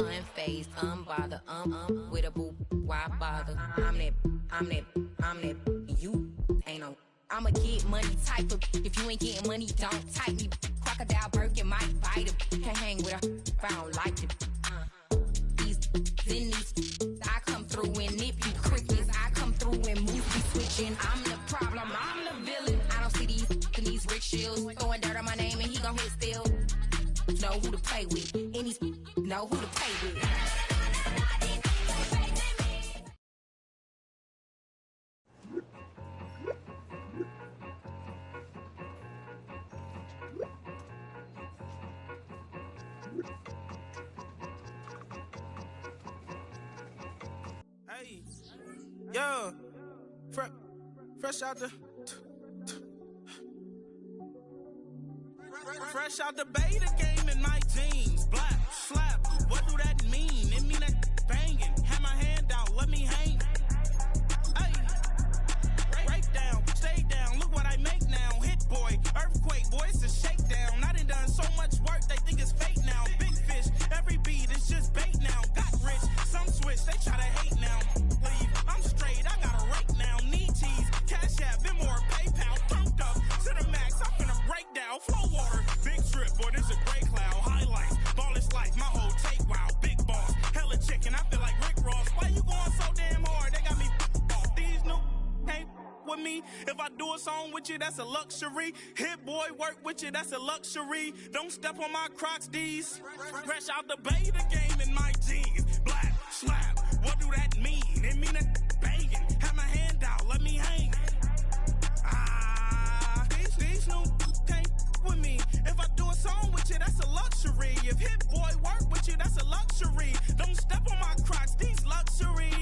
Unfazed, unbothered, with a boo, why bother? I'm that, you ain't no. I'ma get money type of, if you ain't getting money, don't type me. Crocodile Birkin might bite him. Can't hang with her if I don't like him. These, I come through and nip you crickets. I come through and move you switching. I'm the problem. I'm the villain. I don't see these rich shields throwing dirt on my name and he gon' hit still. Know who to play with. Any know who to play with. Hey, yo, fresh out the fresh out the beta game in my jeans. Black slap, what do that mean? It mean that banging. Have my hand out, let me hang. Hey, break down, stay down. Look what I make now. Hit boy, earthquake, boy, it's a shakedown. I done so much work, they think it's fake now. Big fish, every beat is just bait now. Got rich, some switch, they try to hate now. Leave, I'm straight, I got a rake now. Need cheese, cash app, been more PayPal. Pumped up to the max, I'm finna break down. Flow water, big trip, boy, this a gray cloud. Highlights, ball is life, my whole take, wow. Big boss, hella chicken, I feel like Rick Ross. Why you going so damn hard? They got me off. These new can't with me. If I do a song with you, that's a luxury. Hit boy, work with you, that's a luxury. Don't step on my Crocs, D's. Fresh out the beta game in my jeans. Black slap, what do that mean? It mean that banging. Have my hand out, let me hang. These new can't with me. If I do a song with you, that's a luxury. If hit boy work with you, that's a luxury. Don't step on my Crocs, these luxury.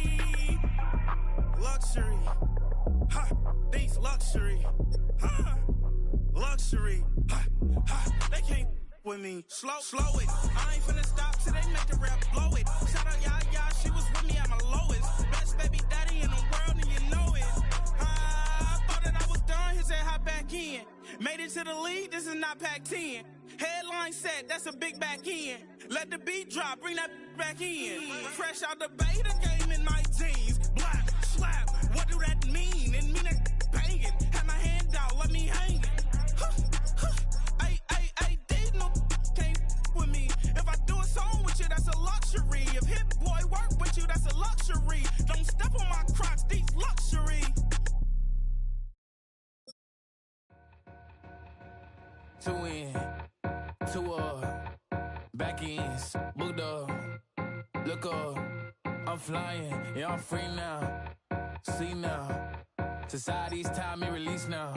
Luxury. Ha, these luxury. Ha, luxury. Ha, ha, they can't with me. Slow it. I ain't finna stop till they make the rap blow it. Shout out Yaya, she was with me at my lowest. Best baby daddy in the world and you know it. I thought that I was done, he said hop back in. Made it to the lead, this is not Pac-10. Headline set, that's a big back end. Let the beat drop, bring that back in. Fresh out the beta game in my jeans. Black slap, what do that mean? It mean that banging. Have my hand out, let me hang. Ay, these no can't with me. If I do a song with you, that's a luxury. If hit boy work with you, that's a luxury. Don't step on my Crocs, these luxury. Two in, two back ends, booked up, look up, I'm flying, yeah, I'm free now, see now, society's time me release now,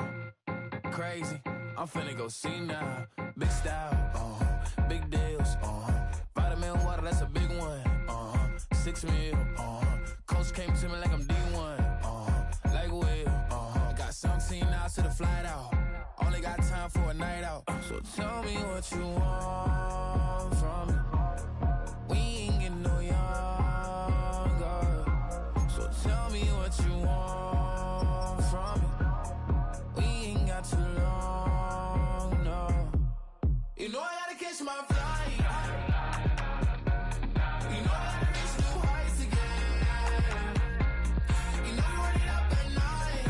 crazy, I'm finna go see now, big style, big deals, vitamin water, that's a big one, 6 mil, coach came to me like I'm D1, like Will, got 17 hours to the flight out. Only got time for a night out. So tell me what you want from me. We ain't getting no younger. So tell me what you want from me. We ain't got too long, no. You know I gotta catch my flight. You know I gotta reach new heights again. You know you running up at night.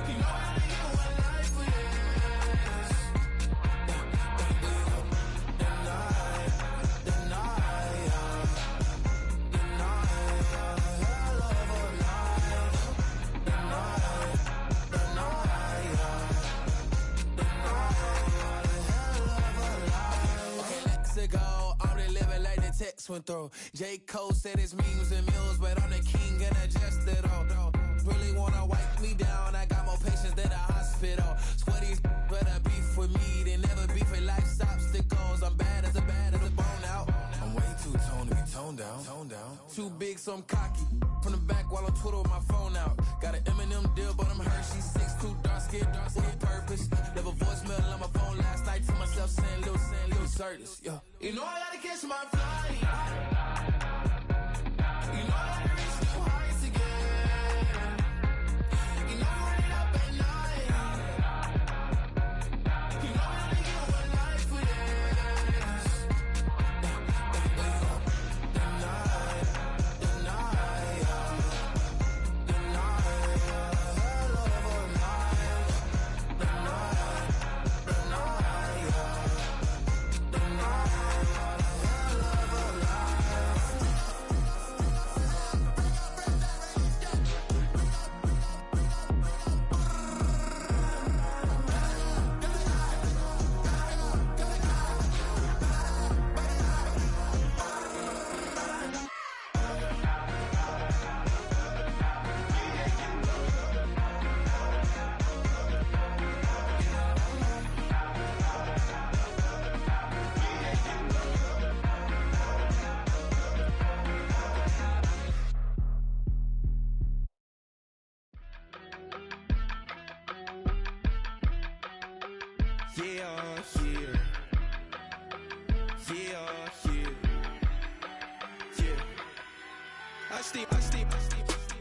You know I text went through. J. Cole said his memes and meals, but I'm the king and adjust it all. Really wanna wipe me down, I got more patience than a hospital. Sweaty's better beef with me than never beef with life's obstacles. I'm bad as a bone out. I'm way too toned to be toned down. Too big, so I'm cocky. From the back while I'm Twitter with my phone out. Got an Eminem deal, but I'm Hershey. 6'2", dark skin, with purpose. Never voicemail on my phone last night to myself saying little Curtis, yeah. You know I gotta catch my flight. You know I gotta reach new heights again. You know I'm running up at night. You know I only get one life for this.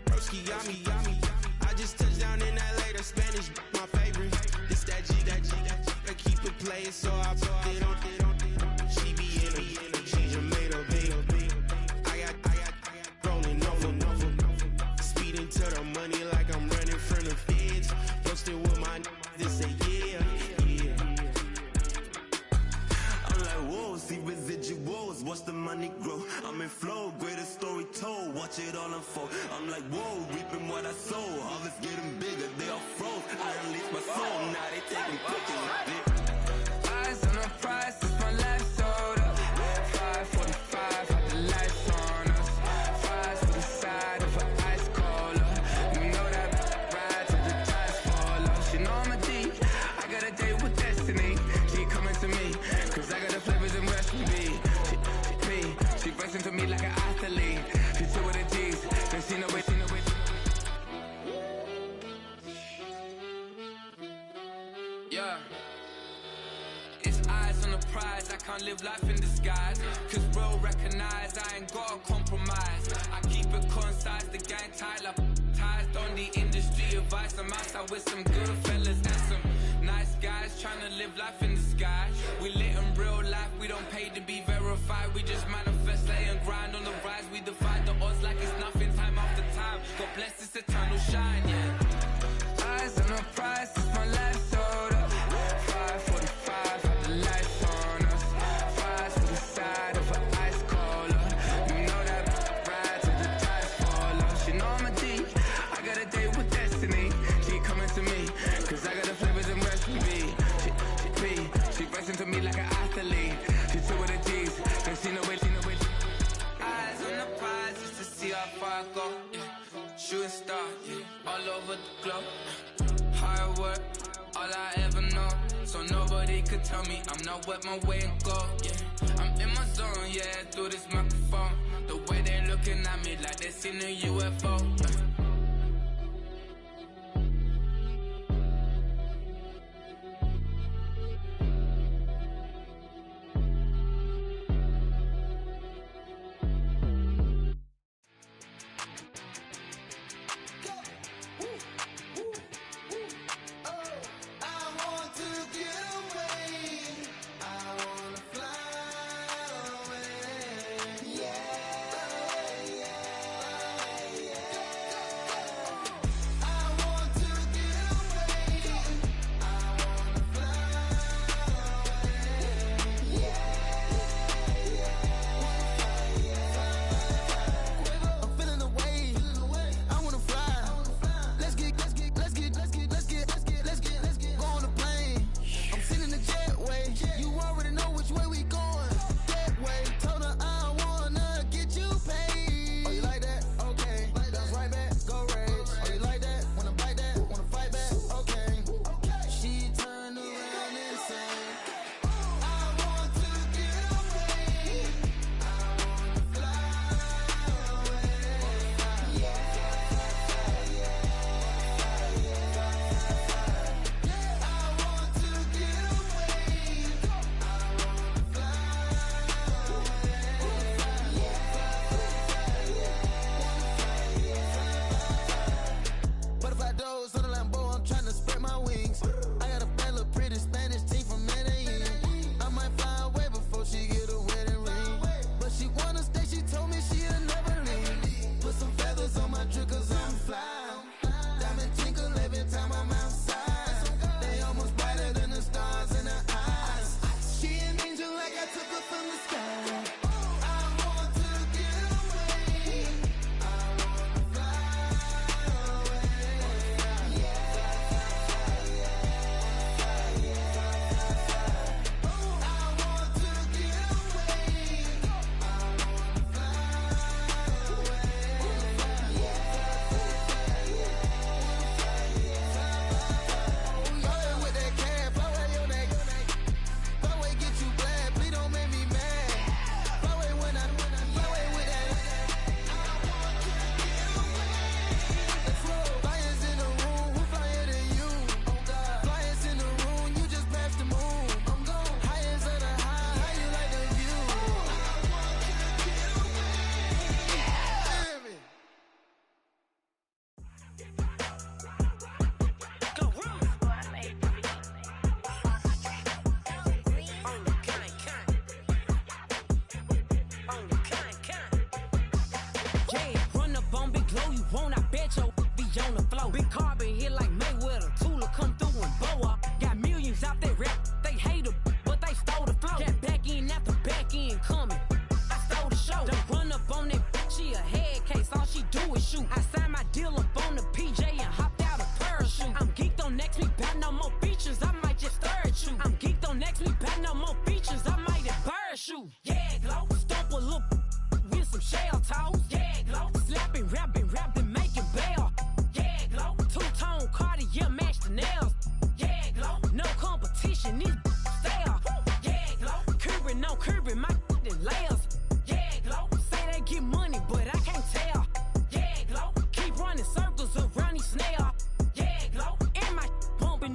Broski, yummy. I just touched down in LA, the Spanish, my favorite. This that G, I keep it playing, so I put it on. She be in a she just made a beat. I got rolling over. Speeding to the money like I'm running from the feds. Posted with my they say yeah. I'm like, whoa, see residuals, watch the money grow. I'm in flow, greatest story told, watch it all unfold. I'm like, whoa, reaping what I sow, harvest getting bigger, they all froze. I unleashed my soul, now they taking pictures of it. Eyes on the prize, it's my life sold up. 5:45, had the lights on us. Fries to the side of an ice cola. You know that ride till the tires fall off. She know I'm a D, I got a date with destiny. She coming to me, cause I got the flavors and recipe. She pressing to me like an athlete. She took with the G's, then she know it. Yeah. It's eyes on the prize, I can't live life in disguise. Cause bro recognize I ain't gotta compromise. I keep it concise, the gang tied up. Ties on the industry advice. I'm outside with some good fellas and some nice guys trying to live life in the sky. We lit in real life, we don't pay to be verified. We just manifest, lay and grind on the rise. We defy the odds like it's nothing, time after time. God bless this eternal shine, yeah. Eyes on the prize, it's my life sold up. 5:45, had the lights on us. Fries to the side of an ice cola. You know that ride till the tires fall off. She know I'm a D, I got a date with destiny. She coming to me, cause I got the flavors and recipe. She pressing to me like an athlete. She took with the G's, then she know it. Eyes on the prize just to see how far I go. Yeah. Shooting star, yeah. All over the globe. Hard work, all I ever know. So nobody could tell me I'm not wet my way and go. Yeah, I'm in my zone, yeah, through this microphone. The way they looking at me like they seen a UFO.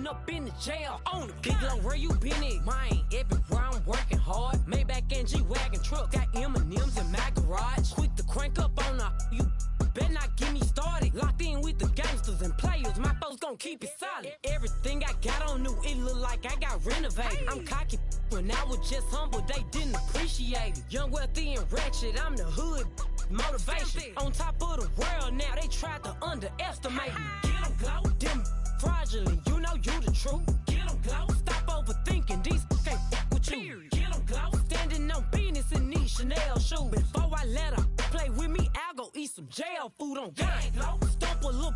bumping up in the jail. On the big low, where you been at? Mine, everywhere I'm working hard. Maybach and G-Wagon truck, got M&M's in my garage. Quick to crank up on her, you better not get me started. Locked in with the gangsters and players, my folks gon' keep it solid. Everything I got on new, it look like I got renovated. I'm cocky when I was just humble, they didn't appreciate it. Young, wealthy, and ratchet, I'm the hood motivation. On top of the world now, they tried to underestimate me. Get 'em glow, them fraudulent, you know you the truth. Get 'em glow, stop overthinking, these can't fuck with you. Get 'em glow, standing on business in these Chanel shoes. Before I let her play with me, I'll go eat some jail food on gang. Glow, stomp a little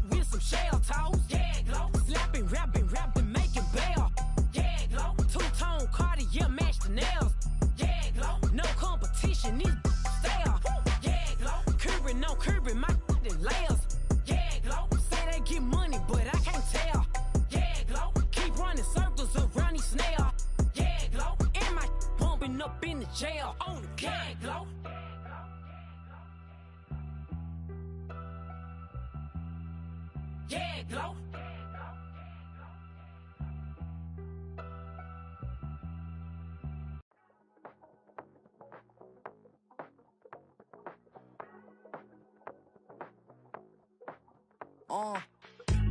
with some shell toes. Yeah, glow, slapping, rapping, making bail. Yeah, glow, two-tone Cartier match the nails. Yeah, glow, no competition, these stale. Yeah, glow, curbing, no curbing, my layers. Yeah, glow, say they get money, but I can't tell. Yeah, glow, keep running circles around these snails. Yeah, glow, and my bumping up in the jail. On the gang, glow. Yeah, glow.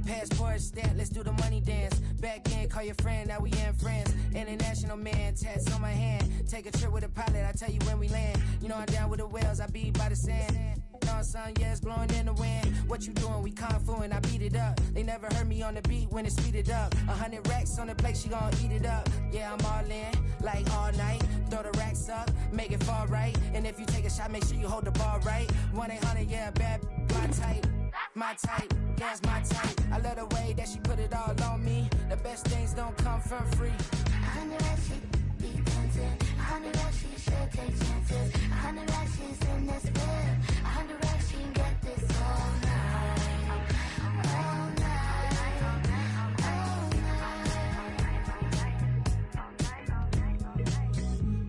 Passport stamp, let's do the money dance. Back in, call your friend, now we in friends. International man, tats on my hand. Take a trip with a pilot, I tell you when we land. You know I'm down with the whales, I be by the sand. On sun, yeah, it's blowing in the wind. What you doing? We kung fu and I beat it up. They never heard me on the beat when it speeded up. 100 racks on the plate, she gon' eat it up. Yeah, I'm all in, like all night. Throw the racks up, make it fall right. And if you take a shot, make sure you hold the ball right. 1-800, yeah, bad, my type. My type, yeah, it's my type. I love the way that she put it all on me. The best things don't come from free. 100 racks, she be dancing. 100 racks, she should take chances. 100 racks, she's in this bed. 100 racks, she can get this all night. All night. All night.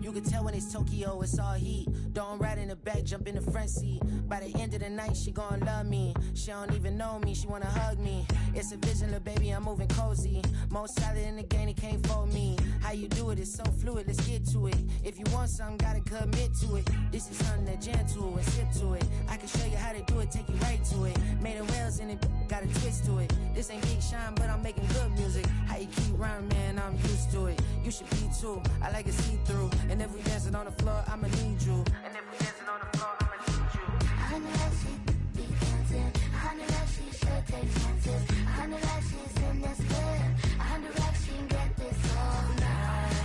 You can tell when it's Tokyo, it's all heat. Don't ride in the back, jump in the front seat. By the end of the night, she gon' love me. She don't even know me, she wanna hug me. It's a vision, little baby, I'm moving cozy. Most solid in the game, it can't fold me. How you do it, it's so fluid, let's get to it. If you want something, gotta commit to it. This is something that gentle and sip to it. I can show you how to do it, take you right to it. Made of whales in it, got a twist to it. This ain't Big Shine, but I'm making good music. How you keep rhyming, man, I'm used to it. You should be too, I like it see-through. And if we dancing on the floor, I'ma need you. And if we dancing on the floor, I'ma need you. 100 racks, she be dancing. 100 racks, she should take chances. 100 racks, she's in this bed. 100 racks, she can get this all night.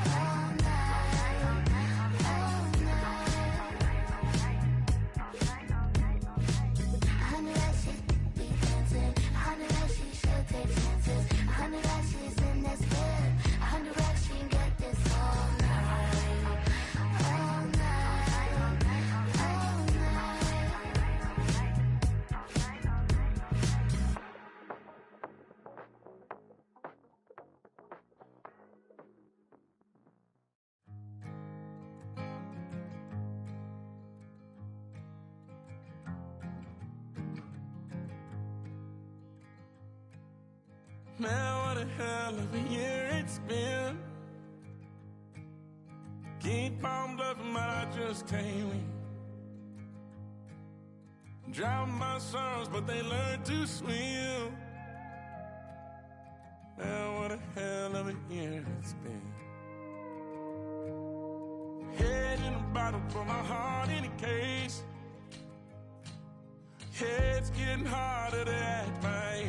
All night. All night. 100 racks, she be dancing. 100 racks, she should take chances. 100 racks, she's in this bed. 100 racks, she can get this all night. All night. All Man, what a hell of a year it's been. Keep on bluffing, but I just can't win. Drown my sons, but they learn to swim. Man, what a hell of a year it's been. Head in a bottle for my heart in a case. Head's getting harder to act my age.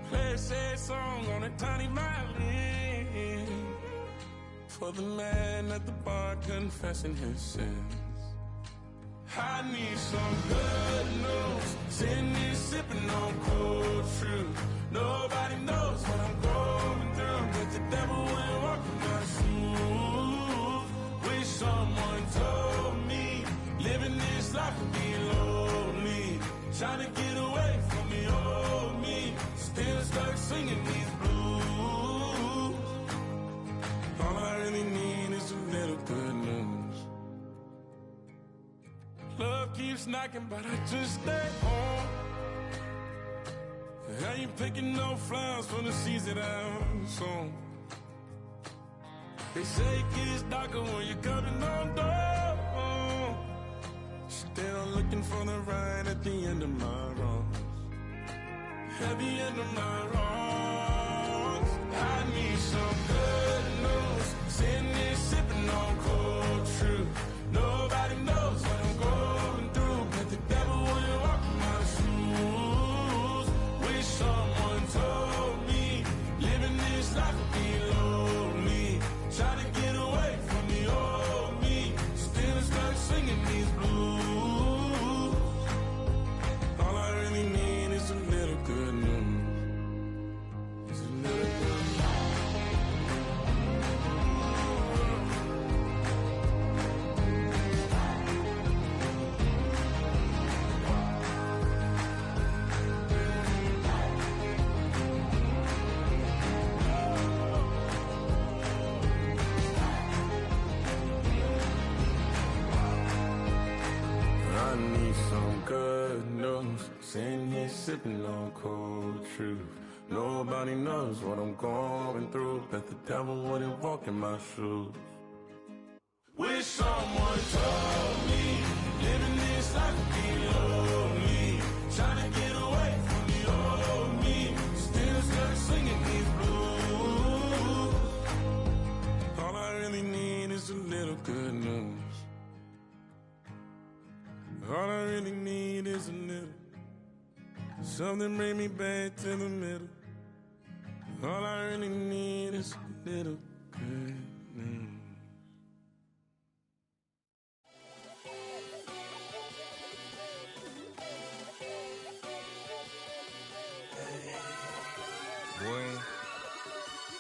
Play a sad song on a tiny violin for the man at the bar confessing his sins. I need some good news. Sitting here sipping on cold truth. Nobody knows what I'm going through, but the devil ain't walking my shoes. Wish someone told me living this life would be lonely. Trying to get away from the old me. Still stuck singing these blues. All I really need is a little good news. Love keeps knocking, but I just stay home. I ain't picking no flowers for the season I'm soon. They say it gets darker when you're coming on door. Still looking for the ride at the end of my road. At the end of my wrongs, I need some good news. Sitting here sipping on cold truth. Nobody knows what I'm going through, but the devil wouldn't walk in my shoes. Wish someone told me living this life would be lonely. Trying to get away from the old me, still stuck singing these blues. All I really need is a little good news. It's a little good news. I need some good news. Sitting here sipping on cold truth. Nobody knows what I'm going through, but the devil wouldn't walk in my shoes. Wish someone told me living this life would be lonely. Trying to get away from the old me, still stuck singing these blues. All I really need is a little good news. All I really need is a little, something bring me back to the middle. All I really need is a little good news.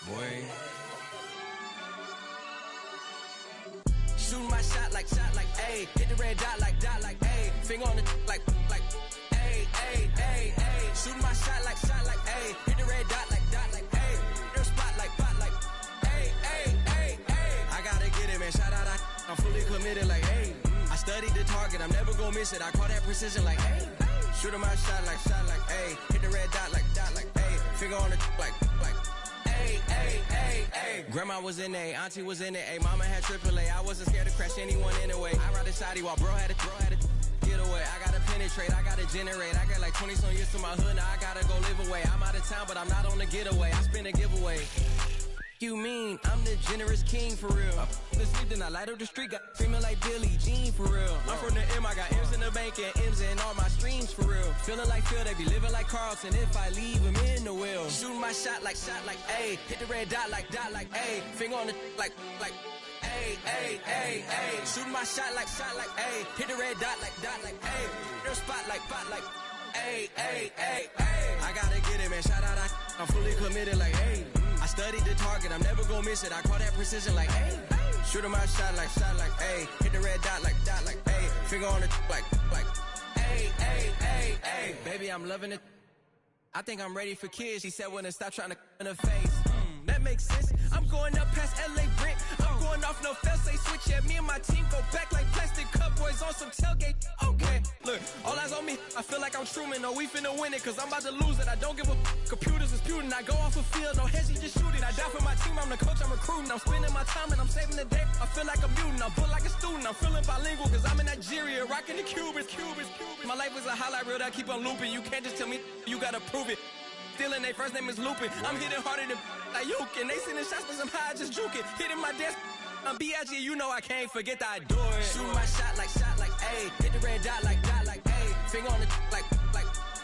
Boy. Shooting my shot like, ayy. Hit the red dot like, ayy. Finger on the like, ayy, ayy, ayy, ayy. Shooting my shot like, ayy. Hit the red dot like, ayy. Their spot like, ayy, ayy, ayy, ayy. I gotta get it, man. Shout out, I'm fully committed like, ayy. I studied the target, I'm never gonna miss it. I call that precision like, ayy. Shooting my shot like, ayy. Hit the red dot like, ayy. Finger on the like, ayy, ayy, ayy, ayy. Grandma was in A, auntie was in it, ayy. Mama had AAA, I wasn't scared to crash anyone anyway. I ride a shotty while bro had a get away. I gotta penetrate, I gotta generate. I got like 20 some years to my hood, now I gotta go live away. I'm out of town, but I'm not on the getaway. I spin a giveaway. You mean I'm the generous king for real? The sleep, then I light up the street, got screaming like Billie Jean for real. I'm from the M, I got M's in the bank and M's in all my streams for real. Feeling like Phil, they be living like Carlton if I leave him in the wheel. Shooting my shot like, ayy. Hit the red dot like, ayy. Finger on the like, ayy, ayy, ayy, ayy. Shooting my shot like, ayy. Hit the red dot like, ayy. Their spot like, ayy, ayy, ayy, ayy. I gotta get it, man. Shout out, I'm fully committed like, ayy. I studied the target, I'm never gonna miss it. I call that precision like, ayy. Shooting my shot like, ayy. Hit the red dot like, ayy. Finger on the like, ayy, ayy, ayy, ayy. Baby, I'm loving it. I think I'm ready for kids. She said when to stop trying to in her face. That makes sense. I'm going up past LA Brent. I'm going off no fail, say switch. Yeah, me and my team go back like plastic cup boys on some tailgate. Okay, look, all eyes on me. I feel like I'm Truman. No, we finna win it, cause I'm about to lose it. I don't give a computers is putin'. I go off a field, no heads, just shoot it. I die for my team, I'm the coach, I'm recruiting. I'm spending my time and I'm saving the day. I feel like a mutant, I'm built like a student. I'm feeling bilingual, cause I'm in Nigeria, rocking the Cubans. My life is a highlight reel that I keep on looping. You can't just tell me, you gotta prove it. Stealing, they first name is Lupin. I'm hitting harder than like Yukin. They sending shots, but I'm high, just juking. Hitting my desk, I'm B.I.G. You know I can't forget that I do it. Shooting my shot like, ayy. Hit the red dot like, ayy. Finger on the like,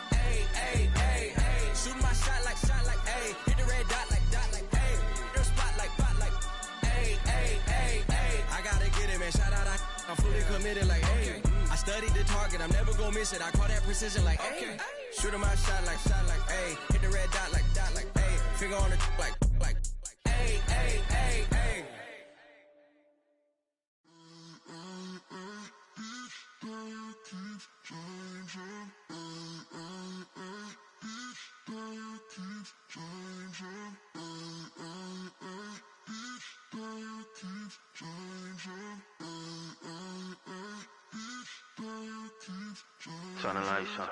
ayy, ayy, ayy, ayy. Shooting my shot like, ayy. Hit the red dot like, ayy. Their spot like, ayy, ayy, ayy, ayy. I gotta get it, man. Shout out, I'm fully committed like, ayy. I studied the target, I'm never gonna miss it. I call that precision like, ayy. Shooting my shot like, ayy. Hit the red dot like, ayy. Finger on the like, ayy, ayy, ayy, ayy. Turn the lights on.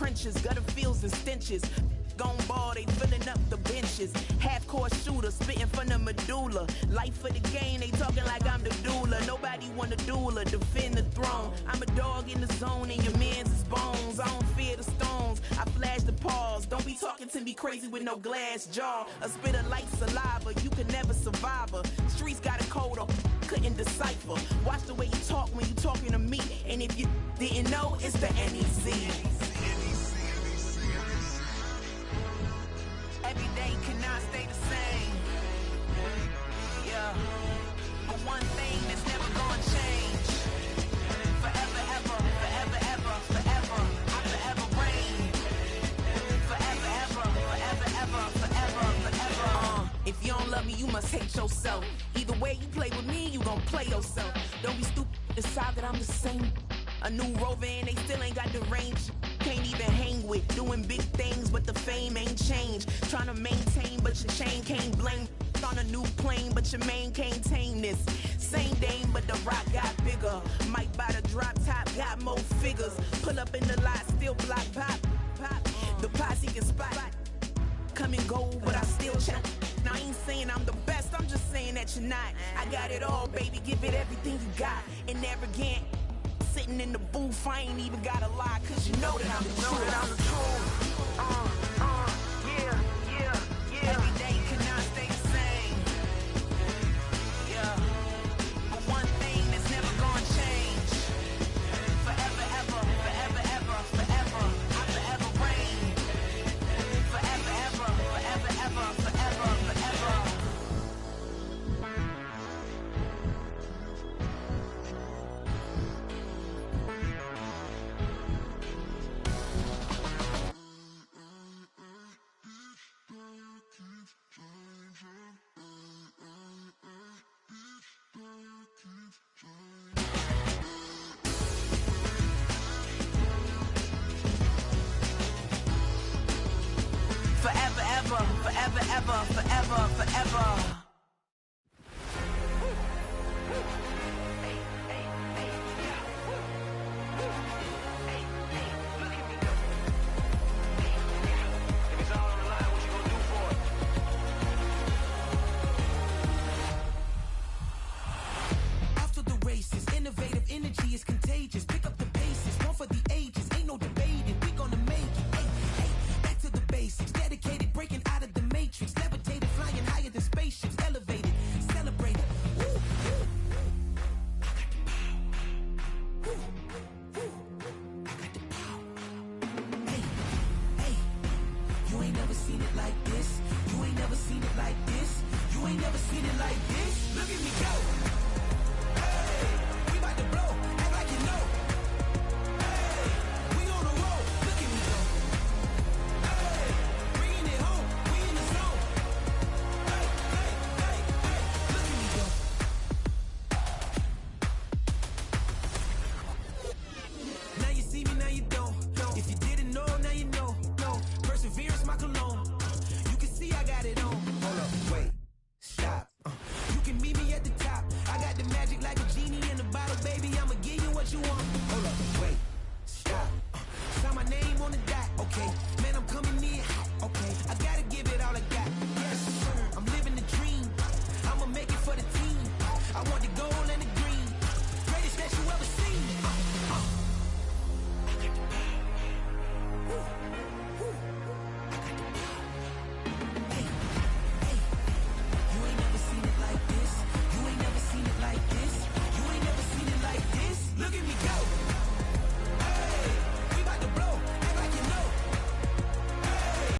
trenches, gutter fields and stenches. Gone ball, they filling up the benches. Half-court shooter, spitting from the medulla. Life for the game, they talking like I'm the doula. Nobody want a doula, defend the throne. I'm a dog in the zone and your man's is bones. I don't fear the stones, I flash the paws. Don't be talking to me crazy with no glass jaw. A spit of light saliva, you can never survive her. Streets got a code up, couldn't decipher. Watch the way you talk when you talking to me. And if you didn't know, it's the NEC. Every day cannot stay the same. Yeah. But one thing that's never gonna change. Forever, ever, forever, ever, forever. I forever reign. Forever, ever, forever, ever, forever, forever. If you don't love me, you must hate yourself. Either way you play with me, you gon' play yourself. Don't be stupid, decide that I'm the same. A new rover and they still ain't got the range. Can't even hang with, doing big things, but the fame ain't changed. Trying to maintain, but your chain can't blame. On a new plane, but your main can't tame this. Same dame, but the rock got bigger. Might buy the drop top, got more figures. Pull up in the lot, still block pop. The posse can spot. Come and go, but I still check. Now I ain't saying I'm the best, I'm just saying that you're not. I got it all, baby, give it everything you got. And arrogant. Sitting in the booth, I ain't even gotta lie, cause you know that I'm the truth. Yeah. Every day cannot stay the same. Yeah. But one thing that's never gonna change. Forever, ever, forever, ever, forever. I forever reign. Forever, ever, forever, ever, forever, forever. Forever, ever, forever, ever, forever, forever. After the races, innovative energy is contagious. Pick up the bases, one for the ages. Ain't no debating, we gonna make it. Back to the basics, dedicated, breaking out of the matrix. Levitated, flying higher than spaceships. Elevated, celebrated. Woo, woo. I got the power. Woo, woo. I got the power. Hey, you ain't never seen it like this. You ain't never seen it like this. You ain't never seen it like this. Look at me go.